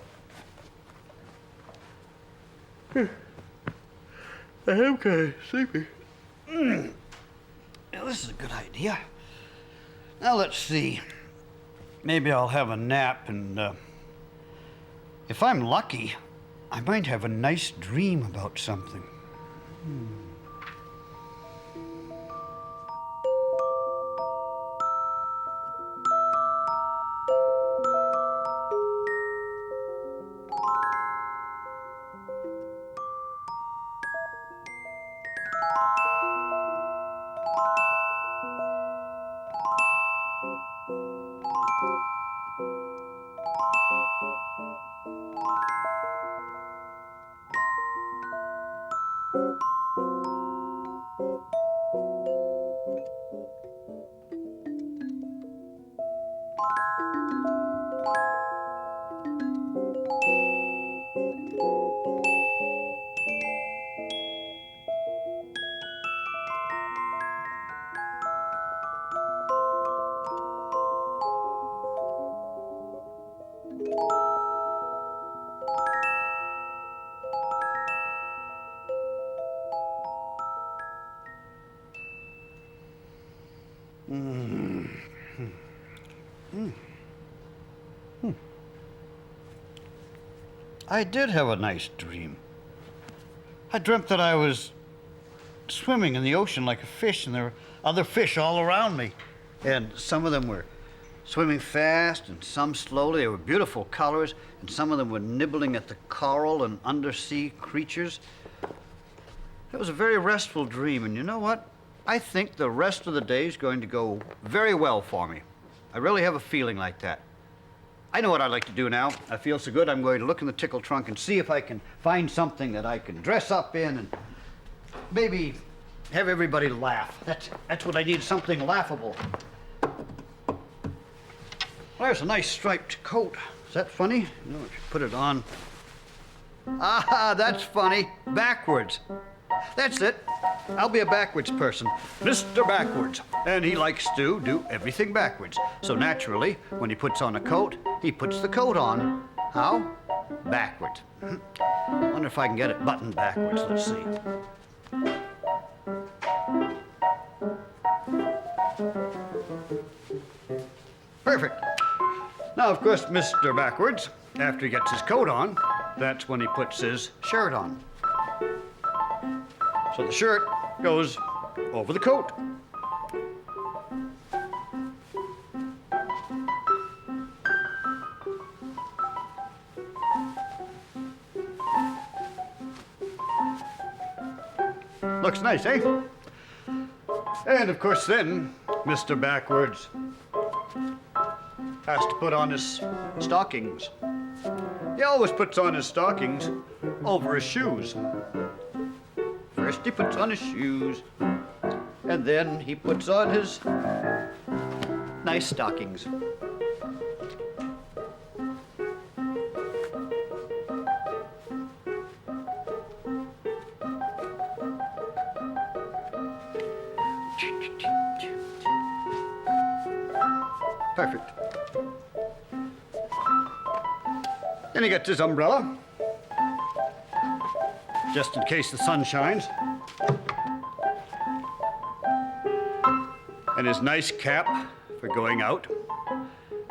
I am kind of sleepy. Now, this is a good idea. Now, let's see. Maybe I'll have a nap, and if I'm lucky, I might have a nice dream about something. I did have a nice dream. I dreamt that I was swimming in the ocean like a fish, and there were other fish all around me. And some of them were swimming fast and some slowly. They were beautiful colors, and some of them were nibbling at the coral and undersea creatures. It was a very restful dream, and you know what? I think the rest of the day is going to go very well for me. I really have a feeling like that. I know what I'd like to do now. I feel so good, I'm going to look in the Tickle trunk and see if I can find something that I can dress up in and maybe have everybody laugh. That's what I need, something laughable. There's a nice striped coat. Is that funny? No, I should put it on. Ah, that's funny. Backwards. That's it. I'll be a backwards person. Mr. Backwards. And he likes to do everything backwards. So naturally, when he puts on a coat, he puts the coat on. How? Backwards. I wonder if I can get it buttoned backwards. Let's see. Perfect. Now, of course, Mr. Backwards, after he gets his coat on, that's when he puts his shirt on. So the shirt goes over the coat. Looks nice, eh? And of course then, Mr. Backwards has to put on his stockings. He always puts on his stockings over his shoes. First he puts on his shoes, and then he puts on his nice stockings. Perfect. Then he gets his umbrella, just in case the sun shines. And his nice cap for going out.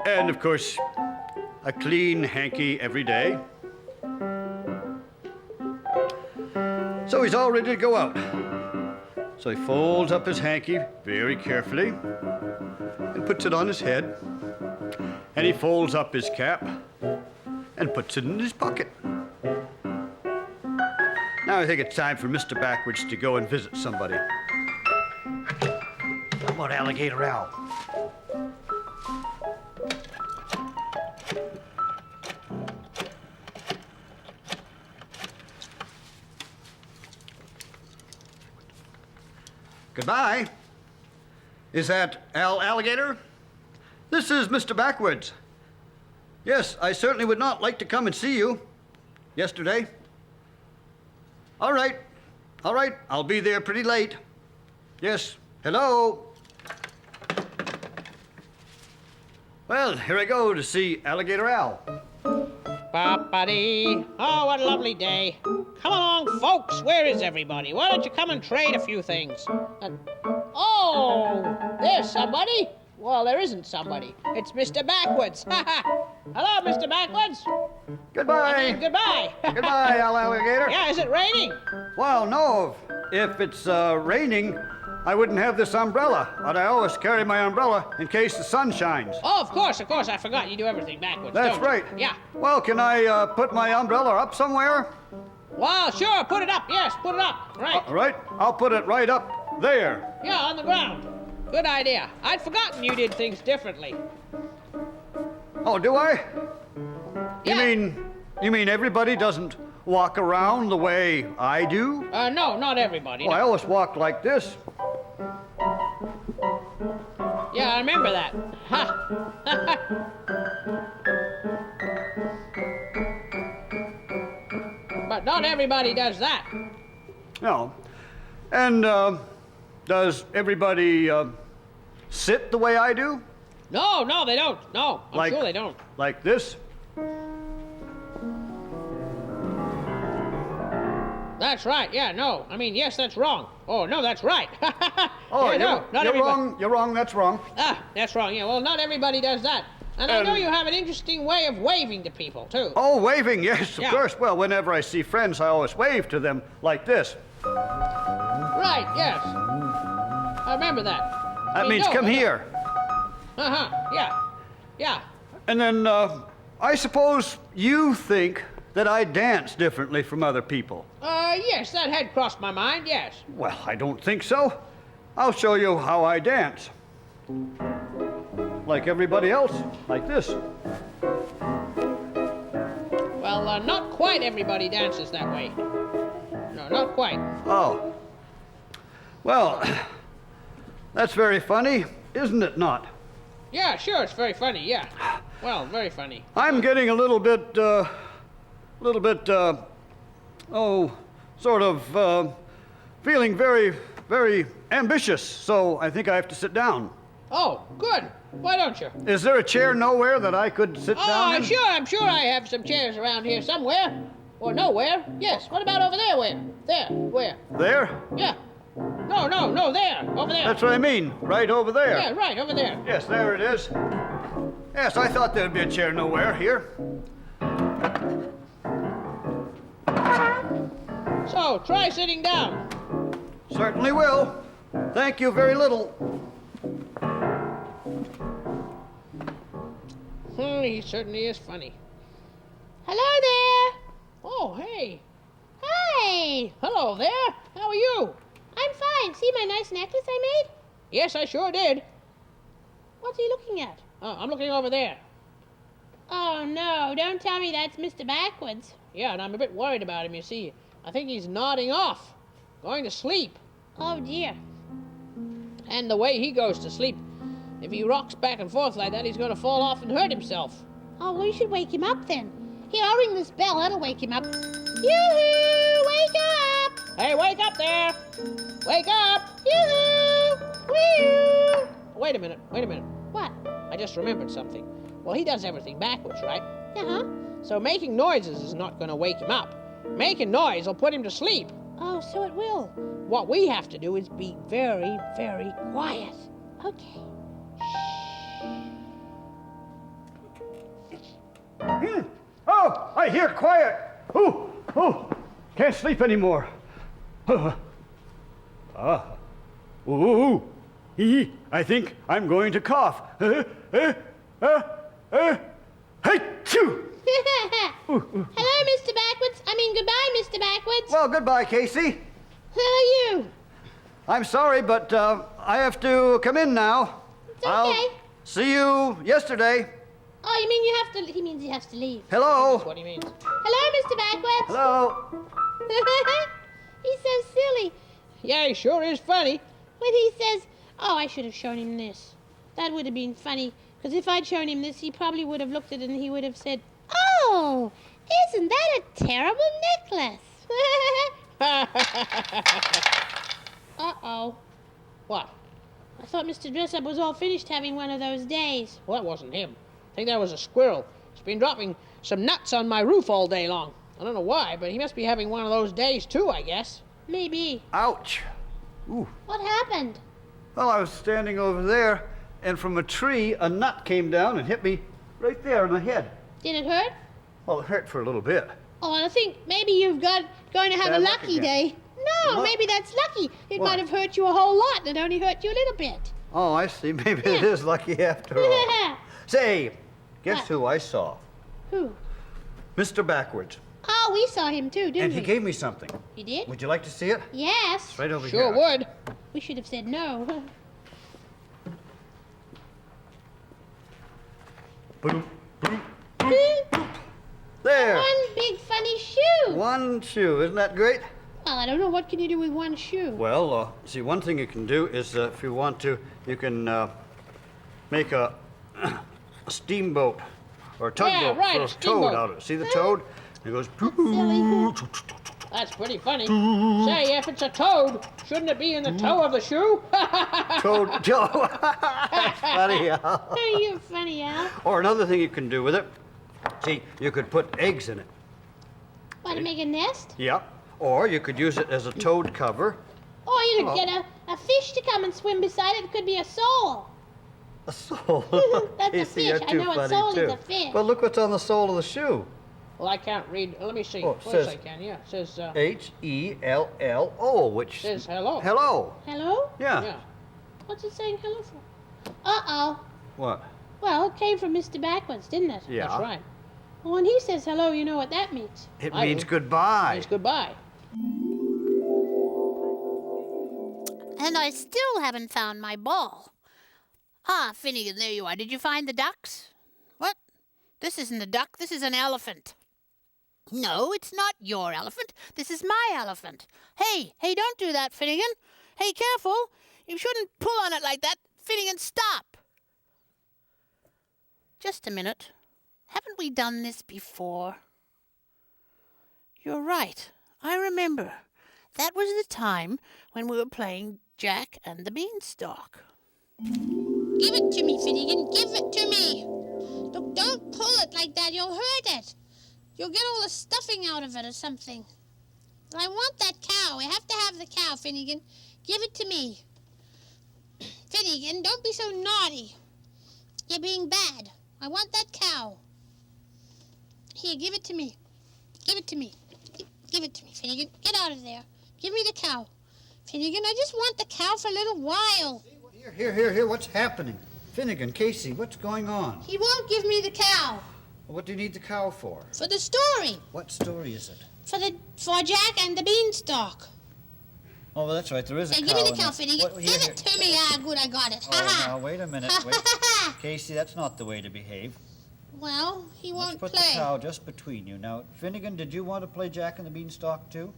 And of course, a clean hanky every day. So he's all ready to go out. So he folds up his hanky very carefully and puts it on his head. And he folds up his cap and puts it in his pocket. Now I think it's time for Mr. Backwards to go and visit somebody. Come on, Alligator Al. Goodbye. Is that Alligator? This is Mr. Backwards. Yes, I certainly would not like to come and see you yesterday. All right, I'll be there pretty late. Yes, hello. Well, here I go to see Alligator Al. Ba-ba-dee. Oh, what a lovely day. Come along, folks. Where is everybody? Why don't you come and trade a few things? Oh, there's somebody. Well, there isn't somebody. It's Mr. Backwards. Hello, Mr. Backwards. Goodbye. Goodbye. Goodbye, Alligator. Yeah, is it raining? Well, no. If it's raining, I wouldn't have this umbrella. But I always carry my umbrella in case the sun shines. Oh, of course. I forgot you do everything backwards. That's don't you? right. Yeah. Well, can I put my umbrella up somewhere? Well, sure. Put it up. Yes, put it up. Right. All right. I'll put it right up there. Yeah, on the ground. Good idea. I'd forgotten you did things differently. Oh, do I? Yeah. You mean everybody doesn't walk around the way I do? No, not everybody. Well, I always walk like this. Yeah, I remember that. Ha! But not everybody does that. No. And does everybody sit the way I do? No, they don't. No, I'm sure they don't. Like this? That's right. Yeah, no. I mean, yes, that's wrong. Oh, no, that's right. Oh, yeah, no, not everybody. wrong. You're wrong. That's wrong. Ah, that's wrong. Yeah, well, not everybody does that. And I know you have an interesting way of waving to people, too. Oh, waving, yes, of Yeah. course. Well, whenever I see friends, I always wave to them like this. Right, yes. I remember that. That means come here. Uh-huh, yeah. Yeah. And then I suppose you think that I dance differently from other people. Yes, that had crossed my mind, yes. Well, I don't think so. I'll show you how I dance. Like everybody else, like this. Well, not quite everybody dances that way. No, not quite. Oh. Well, that's very funny, isn't it not? Yeah, sure, it's very funny, yeah. Well, very funny. I'm getting a little bit, sort of feeling very, very ambitious, so I think I have to sit down. Oh, good. Why don't you? Is there a chair nowhere that I could sit Oh, down in? I'm sure I have some chairs around here somewhere. Or nowhere. Yes, what about over there? Where? There. Where? There? Yeah. No, there. Over there. That's what I mean, right over there. Yeah, right, over there. Yes, there it is. Yes, I thought there'd be a chair nowhere here. So, try sitting down. Certainly will. Thank you very little. He certainly is funny. Hello there. Oh, hey. Hi. Hello there. How are you? I'm fine. See my nice necklace I made? Yes, I sure did. What's he looking at? I'm looking over there. Oh, no. Don't tell me that's Mr. Backwards. Yeah, and I'm a bit worried about him, you see. I think he's nodding off, going to sleep. Oh, dear. And the way he goes to sleep, if he rocks back and forth like that, he's going to fall off and hurt himself. Oh, we should wake him up then. Here, I'll ring this bell. That'll wake him up. Yoo-hoo! Wake up! Hey, wake up there! Wake up! Yoo-hoo! Wee-oo! Wait a minute. What? I just remembered something. Well, he does everything backwards, right? Uh-huh. So making noises is not going to wake him up. Making noise will put him to sleep. Oh, so it will. What we have to do is be very, very quiet. Okay. Oh, I hear quiet. Oh, can't sleep anymore. I think I'm going to cough. Hey-choo! Hello, Mr. Backwards. Goodbye, Mr. Backwards. Well, goodbye, Casey. Who are you? I'm sorry, but I have to come in now. It's okay. I'll see you yesterday. Oh, you mean you have to... He means he has to leave. Hello. That's what he means. Hello, Mr. Backwards. Hello. He's so silly. Yeah, he sure is funny. When he says, oh, I should have shown him this. That would have been funny, because if I'd shown him this, he probably would have looked at it and he would have said, oh, isn't that a terrible necklace? Uh-oh. What? I thought Mr. Dressup was all finished having one of those days. Well, that wasn't him. I think that was a squirrel. He's been dropping some nuts on my roof all day long. I don't know why, but he must be having one of those days too, I guess. Maybe. Ouch. What happened? Well, I was standing over there, and from a tree, a nut came down and hit me right there in the head. Did it hurt? Well, it hurt for a little bit. Oh, I think maybe you've going to have Bad a luck lucky again. day. No, What? maybe that's lucky. It What? might have hurt you a whole lot and it only hurt you a little bit. Oh, I see. Maybe it is lucky after all. Say, guess What? who I saw? Who? Mr. Backwards. Oh, we saw him too, didn't And we? he gave me something. He did? Would you like to see it? Yes. It's right over Sure here. would. We should have said no. Boom, boom. There. One big funny shoe. One shoe. Isn't that great? Well, I don't know. What can you do with one shoe? Well, see, one thing you can do is, if you want to, you can make a steamboat or a tugboat Yeah, right, for a a steamboat. toad out of it. See the toad? It goes. Silly. That's pretty funny. Say, if it's a toad, shouldn't it be in the toe of the shoe? Toad. That's funny, Al. Oh, you're funny, Al. Or another thing you can do with it. See, you could put eggs in it. Want to make a nest? Yeah. Or you could use it as a toad cover. Or you could get a fish to come and swim beside it. It could be a sole. A sole. That's a You see, fish. you're I too know a funny, sole is too. a fish. But look what's on the sole of the shoe. Well, I can't read. Let me see. Oh, Of it course says- I can, yeah. It says, H-E-L-L-O, which says hello. hello. Hello? Yeah. Yeah. What's it saying hello for? Uh-oh. What? Well, it came from Mr. Backwards, didn't it? Yeah. That's right. Well, when he says hello, you know what that means. It I means do. goodbye. Means goodbye. And I still haven't found my ball. Ah, Finnegan, there you are. Did you find the ducks? What? This isn't a duck. This is an elephant. No, it's not your elephant. This is my elephant. Hey, don't do that, Finnegan. Hey, careful. You shouldn't pull on it like that. Finnegan, stop. Just a minute. Haven't we done this before? You're right. I remember. That was the time when we were playing Jack and the Beanstalk. Give it to me, Finnegan. Give it to me. Look, don't pull it like that. You'll hurt it. You'll get all the stuffing out of it or something. I want that cow. I have to have the cow, Finnegan. Give it to me. Finnegan, don't be so naughty. You're being bad. I want that cow. Here, give it to me. Give it to me. Give it to me, Finnegan. Get out of there. Give me the cow. Finnegan, I just want the cow for a little while. Here, what's happening? Finnegan, Casey, what's going on? He won't give me the cow. What do you need the cow for? For the story. What story is it? For Jack and the Beanstalk. Oh, well, that's right, there is a Hey, cow. give me the in cow, there. Finnegan. What- Give here. it to me. Ah, good, I got it. Oh, now, wait a minute. Wait. Casey, that's not the way to behave. Well, he Let's won't put play. the cow just between you. Now, Finnegan, did you want to play Jack and the Beanstalk too?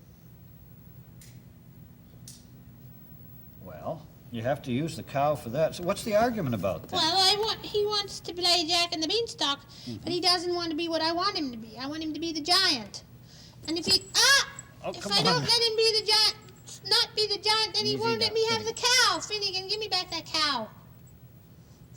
Well, you have to use the cow for that. So what's the argument about that? Well, he wants to play Jack and the Beanstalk, but he doesn't want to be what I want him to be. I want him to be the giant. And if he Oh, if come I on. don't let him be the giant, not be the giant, then he Easy won't let now, me have the cow. Finnegan, give me back that cow.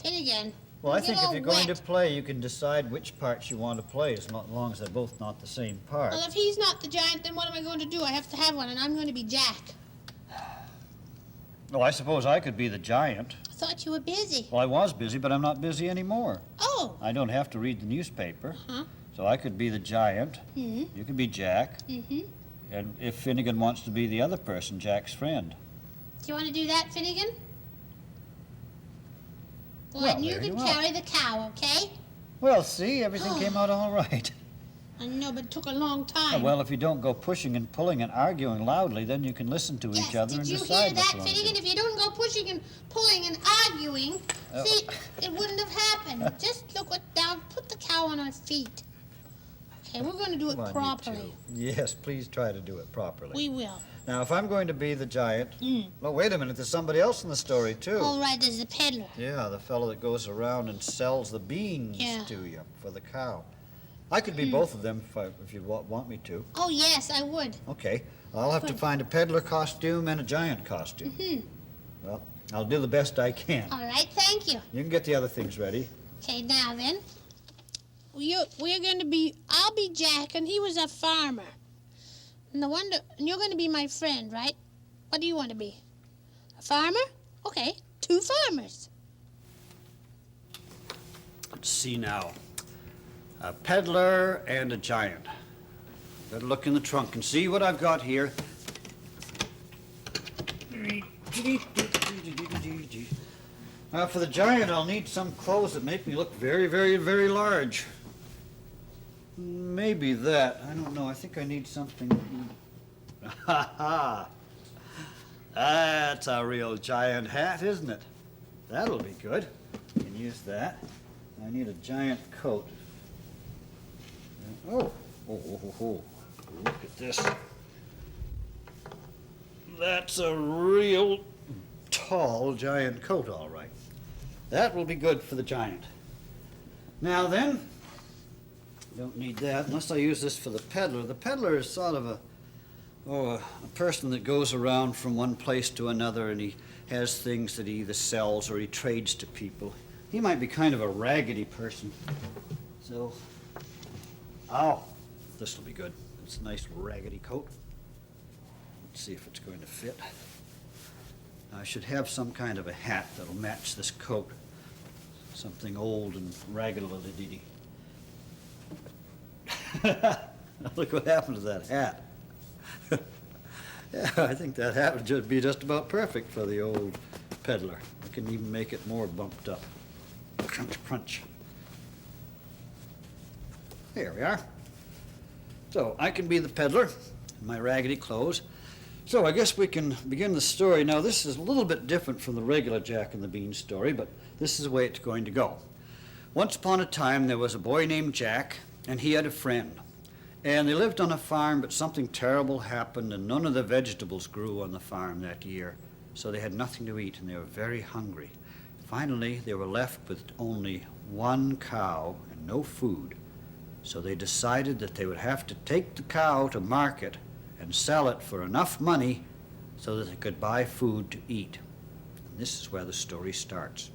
Finnegan. Well, I you think get if all you're going wet. to play, you can decide which parts you want to play, as long as they're both not the same part. Well, if he's not the giant, then what am I going to do? I have to have one, and I'm going to be Jack. Well, I suppose I could be the giant. I thought you were busy. Well, I was busy, but I'm not busy anymore. Oh. I don't have to read the newspaper. Huh? So I could be the giant. Mm-hmm. You could be Jack. Mm-hmm. And if Finnegan wants to be the other person, Jack's friend. Do you want to do that, Finnegan? Well, Well, and you there can you are. carry the cow, okay? Well, see, everything came out all right. I know, but it took a long time. Well, if you don't go pushing and pulling and arguing loudly, then you can listen to yes, each other did and you decide hear what that, you want to Finnegan? do. If you don't go pushing and pulling and arguing, Oh. see, it wouldn't have happened. Just look what down. Put the cow on her feet. Okay, we're going to do it Come on, you properly. two. Yes, please try to do it properly. We will. Now, if I'm going to be the giant... Well, wait a minute. There's somebody else in the story, too. All right, there's the peddler. Yeah, the fellow that goes around and sells the beans Yeah. to you for the cow. I could be both of them if you want me to. Oh, yes, I would. Okay. I'll have to find a peddler costume and a giant costume. Well, I'll do the best I can. All right, thank you. You can get the other things ready. Okay, now then, we're going to be, I'll be Jack, and he was a farmer. And you're going to be my friend, right? What do you want to be? A farmer? Okay, 2 farmers. Let's see now. A peddler and a giant. Better look in the trunk and see what I've got here. Now, for the giant, I'll need some clothes that make me look very, very, very large. Maybe that. I don't know. I think I need something. Ha ha! That's a real giant hat, isn't it? That'll be good. You can use that. I need a giant coat. Oh. Look at this. That's a real tall giant coat, all right. That will be good for the giant. Now then, don't need that unless I use this for the peddler. The peddler is sort of a person that goes around from one place to another, and he has things that he either sells or he trades to people. He might be kind of a raggedy person. So, this will be good. It's a nice raggedy coat. Let's see if it's going to fit. I should have some kind of a hat that'll match this coat. Something old and raggedy. Look what happened to that hat. Yeah, I think that hat would just be just about perfect for the old peddler. I can even make it more bumped up. Crunch, crunch. There we are. So I can be the peddler in my raggedy clothes. So I guess we can begin the story. Now, this is a little bit different from the regular Jack and the Bean story, but this is the way it's going to go. Once upon a time, there was a boy named Jack, and he had a friend. And they lived on a farm, but something terrible happened, and none of the vegetables grew on the farm that year. So they had nothing to eat, and they were very hungry. Finally, they were left with only 1 cow and no food. So they decided that they would have to take the cow to market and sell it for enough money so that they could buy food to eat. And this is where the story starts.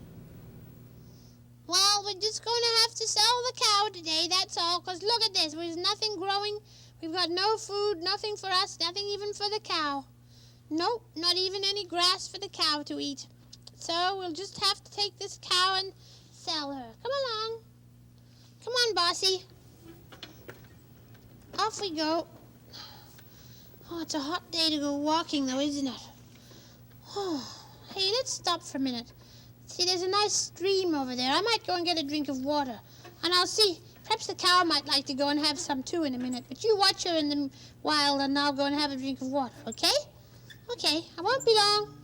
Well, we're just going to have to sell the cow today, that's all, because look at this. There's nothing growing. We've got no food, nothing for us, nothing even for the cow. Nope, not even any grass for the cow to eat. So we'll just have to take this cow and sell her. Come along. Come on, Bossy. Off we go. Oh, it's a hot day to go walking, though, isn't it? Oh, hey, let's stop for a minute. See, there's a nice stream over there. I might go and get a drink of water. And I'll see. Perhaps the cow might like to go and have some, too, in a minute. But you watch her in the while, and I'll go and have a drink of water, okay? Okay, I won't be long.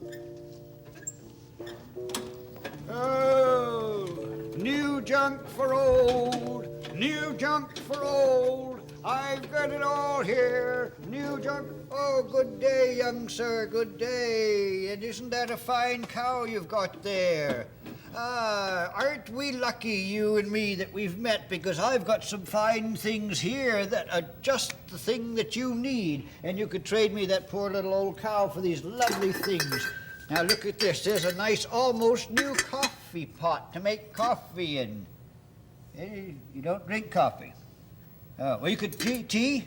Oh, new junk for old, new junk for old. I've got it all here, new junk. Oh, good day, young sir, good day. And isn't that a fine cow you've got there? Aren't we lucky, you and me, that we've met, because I've got some fine things here that are just the thing that you need, and you could trade me that poor little old cow for these lovely things. Now look at this. There's a nice, almost new coffee pot to make coffee in. Hey, you don't drink coffee. Oh, well, you could tea?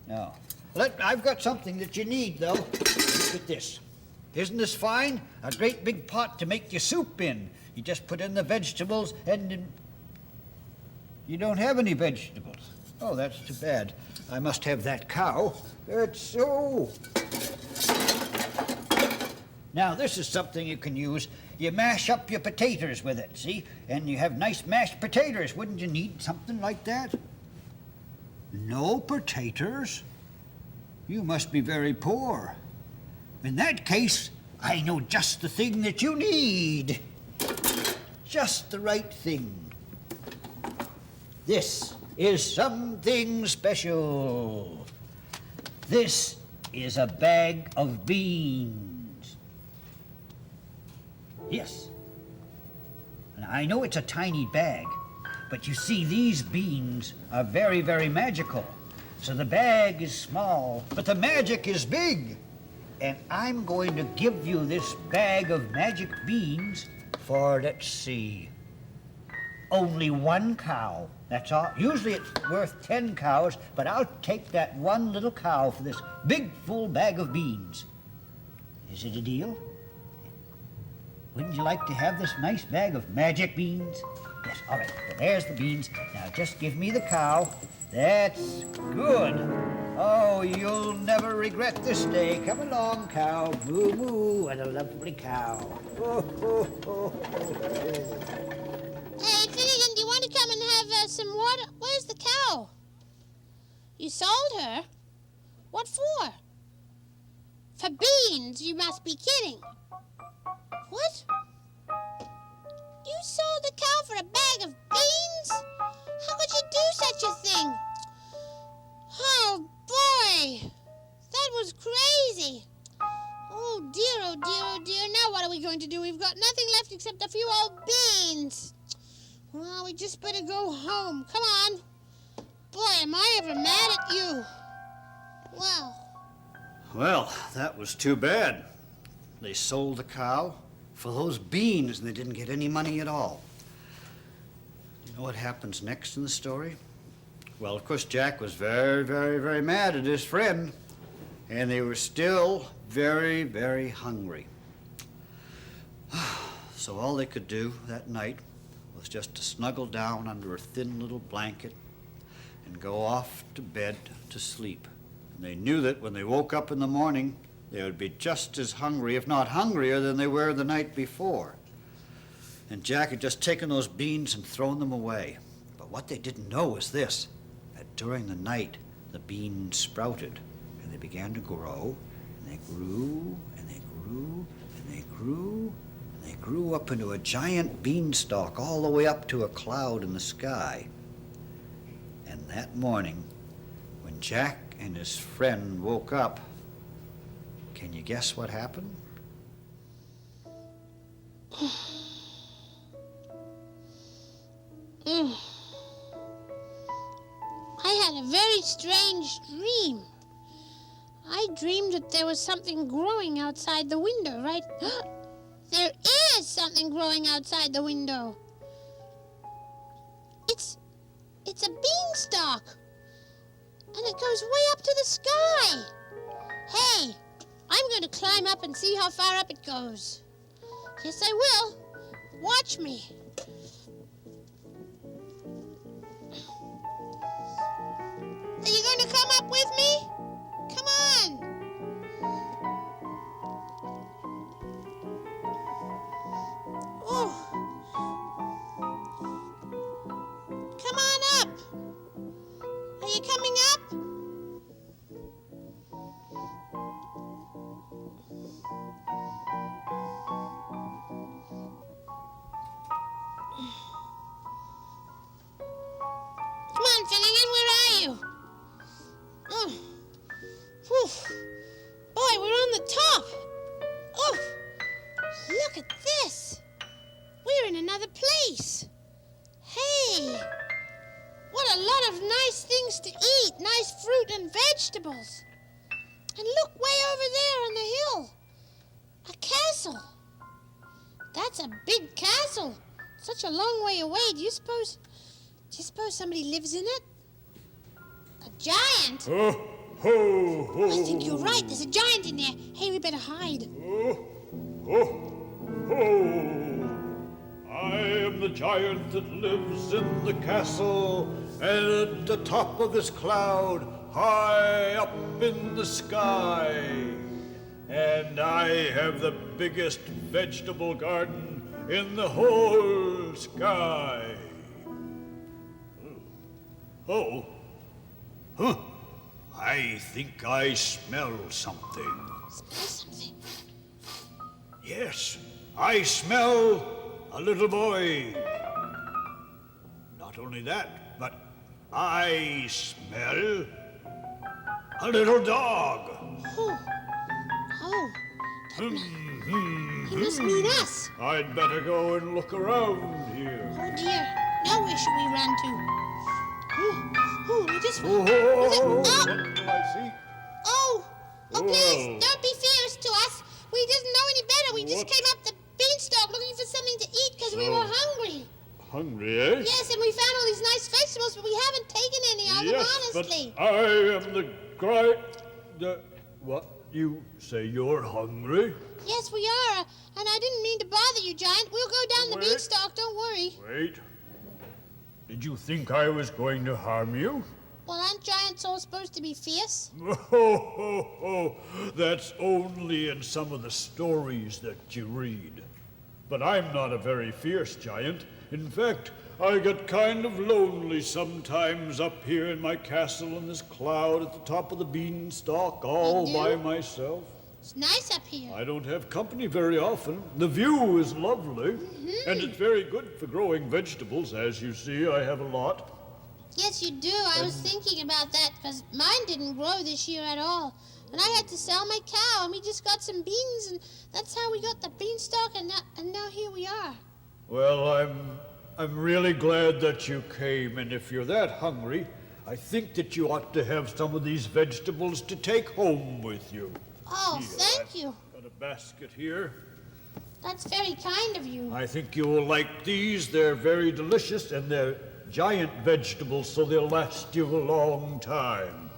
No. I've got something that you need, though. Look at this. Isn't this fine? A great big pot to make your soup in. You just put in the vegetables and you don't have any vegetables. Oh, that's too bad. I must have that cow. It's so... Now, this is something you can use. You mash up your potatoes with it, see? And you have nice mashed potatoes. Wouldn't you need something like that? No potatoes? You must be very poor. In that case, I know just the thing that you need. Just the right thing. This is something special. This is a bag of beans. Yes. And I know it's a tiny bag, but you see, these beans are very, very magical. So the bag is small, but the magic is big. And I'm going to give you this bag of magic beans for, let's see, only one cow. That's all. Usually it's worth 10 cows, but I'll take that one little cow for this big, full bag of beans. Is it a deal? Wouldn't you like to have this nice bag of magic beans? Yes, all right. Well, there's the beans. Now just give me the cow. That's good. Oh, you'll never regret this day. Come along, cow. Moo, moo, what a lovely cow. Oh, oh, oh, oh. Hey, Finnegan, do you want to come and have some water? Where's the cow? You sold her? What for? For beans? You must be kidding. What? You sold the cow for a bag of beans? How could you do such a thing? Oh, boy. That was crazy. Oh, dear, oh, dear, oh, dear. Now what are we going to do? We've got nothing left except a few old beans. Well, we just better go home. Come on. Boy, am I ever mad at you. Wow. Well, that was too bad. They sold the cow for those beans, and they didn't get any money at all. You know what happens next in the story? Well, of course, Jack was very, very, very mad at his friend, and they were still very, very hungry. So all they could do that night was just to snuggle down under a thin little blanket and go off to bed to sleep. And they knew that when they woke up in the morning, they would be just as hungry, if not hungrier, than they were the night before. And Jack had just taken those beans and thrown them away. But what they didn't know was this, that during the night, the beans sprouted, and they began to grow, and they grew, and they grew, and they grew, and they grew up into a giant beanstalk all the way up to a cloud in the sky. And that morning, when Jack and his friend woke up, can you guess what happened? I had a very strange dream. I dreamed that there was something growing outside the window, right? There is something growing outside the window. It's a beanstalk. And it goes way up to the sky. Hey, I'm going to climb up and see how far up it goes. Yes, I will. Watch me. they coming up? Come on, Finnegan, where are you? Oh. Whew. Boy, we're on the top. Oh, look at this. We're in another place. Hey, what a lot of nice things to eat. Nice fruit and vegetables. And look way over there on the hill. A castle. That's a big castle. Such a long way away. Do you suppose somebody lives in it? A giant? Ho, ho, ho. I think you're right. There's a giant in there. Hey, we better hide. Ho, ho, ho. I am the giant that lives in the castle, and at the top of this cloud, high up in the sky. And I have the biggest vegetable garden in the whole sky. Oh. Huh. I think I smell something. Smell something. Yes, I smell a little boy. Not only that, but I smell a little dog. Oh. He must mean us. I'd better go and look around here. Oh dear. Now where should we run to? We just... Oh, what do I see? Oh, please, Whoa. don't be fierce to us. We didn't know any better. We just What? came up the beanstalk looking for something to eat because we were hungry. Hungry, eh? Yes, and we found all these nice vegetables, but we haven't taken any of them, Yes, honestly. but I am the what? You say you're hungry? Yes, we are, and I didn't mean to bother you, Giant. We'll go down the Wait. beanstalk, don't worry. Wait. Did you think I was going to harm you? Well, aren't giants all supposed to be fierce? Oh, that's only in some of the stories that you read. But I'm not a very fierce giant. In fact, I get kind of lonely sometimes up here in my castle in this cloud at the top of the beanstalk all You do? by myself. It's nice up here. I don't have company very often. The view is lovely, and it's very good for growing vegetables. As you see, I have a lot. Yes, you do. I was thinking about that because mine didn't grow this year at all. And I had to sell my cow, and we just got some beans, and that's how we got the beanstalk, and now here we are. Well, I'm really glad that you came, and if you're that hungry, I think that you ought to have some of these vegetables to take home with you. Oh, Here, thank you. Got a basket here. That's very kind of you. I think you will like these. They're very delicious, and they're giant vegetables, so they'll last you a long time.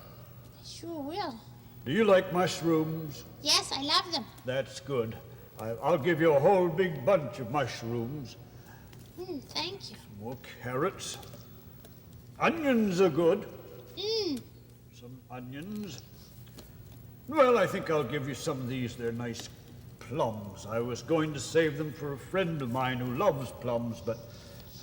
I sure will. Do you like mushrooms? Yes, I love them. That's good. I'll give you a whole big bunch of mushrooms. Thank you. More carrots. Onions are good. Some onions. Well, I think I'll give you some of these. They're nice plums. I was going to save them for a friend of mine who loves plums, but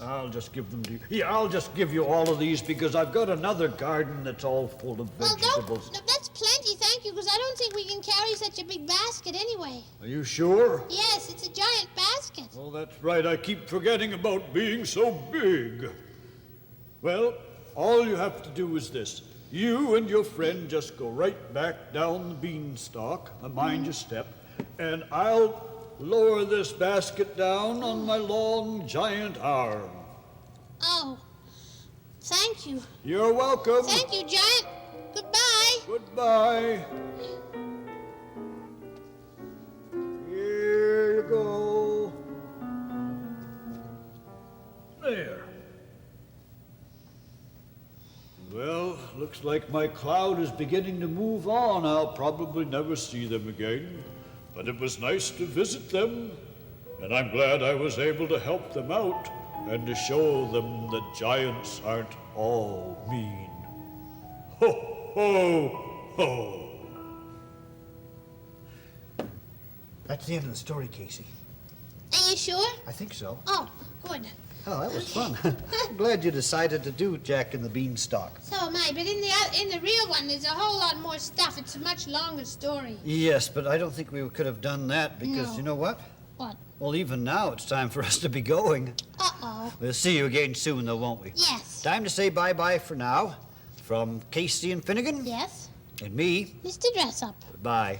I'll just give them to you. Yeah, I'll just give you all of these because I've got another garden that's all full of vegetables. No, that's plenty, thank you, because I don't think we can carry such a big basket anyway. Are you sure? Yes, it's a giant basket. Oh, that's right. I keep forgetting about being so big. Well, all you have to do is this. You and your friend just go right back down the beanstalk, mind your step, and I'll lower this basket down on my long, giant arm. Oh, thank you. You're welcome. Thank you, Giant. Goodbye. Goodbye. Here you go. There. Well, looks like my cloud is beginning to move on. I'll probably never see them again. But it was nice to visit them, and I'm glad I was able to help them out and to show them that giants aren't all mean. Ho, ho, ho. That's the end of the story, Casey. Are you sure? I think so. Oh, good. Oh, that was fun. I'm glad you decided to do Jack and the Beanstalk. So am I, but in the real one, there's a whole lot more stuff. It's a much longer story. Yes, but I don't think we could have done that because No. you know what? What? Well, even now it's time for us to be going. Uh-oh. We'll see you again soon, though, won't we? Yes. Time to say bye-bye for now. From Casey and Finnegan Yes? and me, Mr. Dressup. goodbye.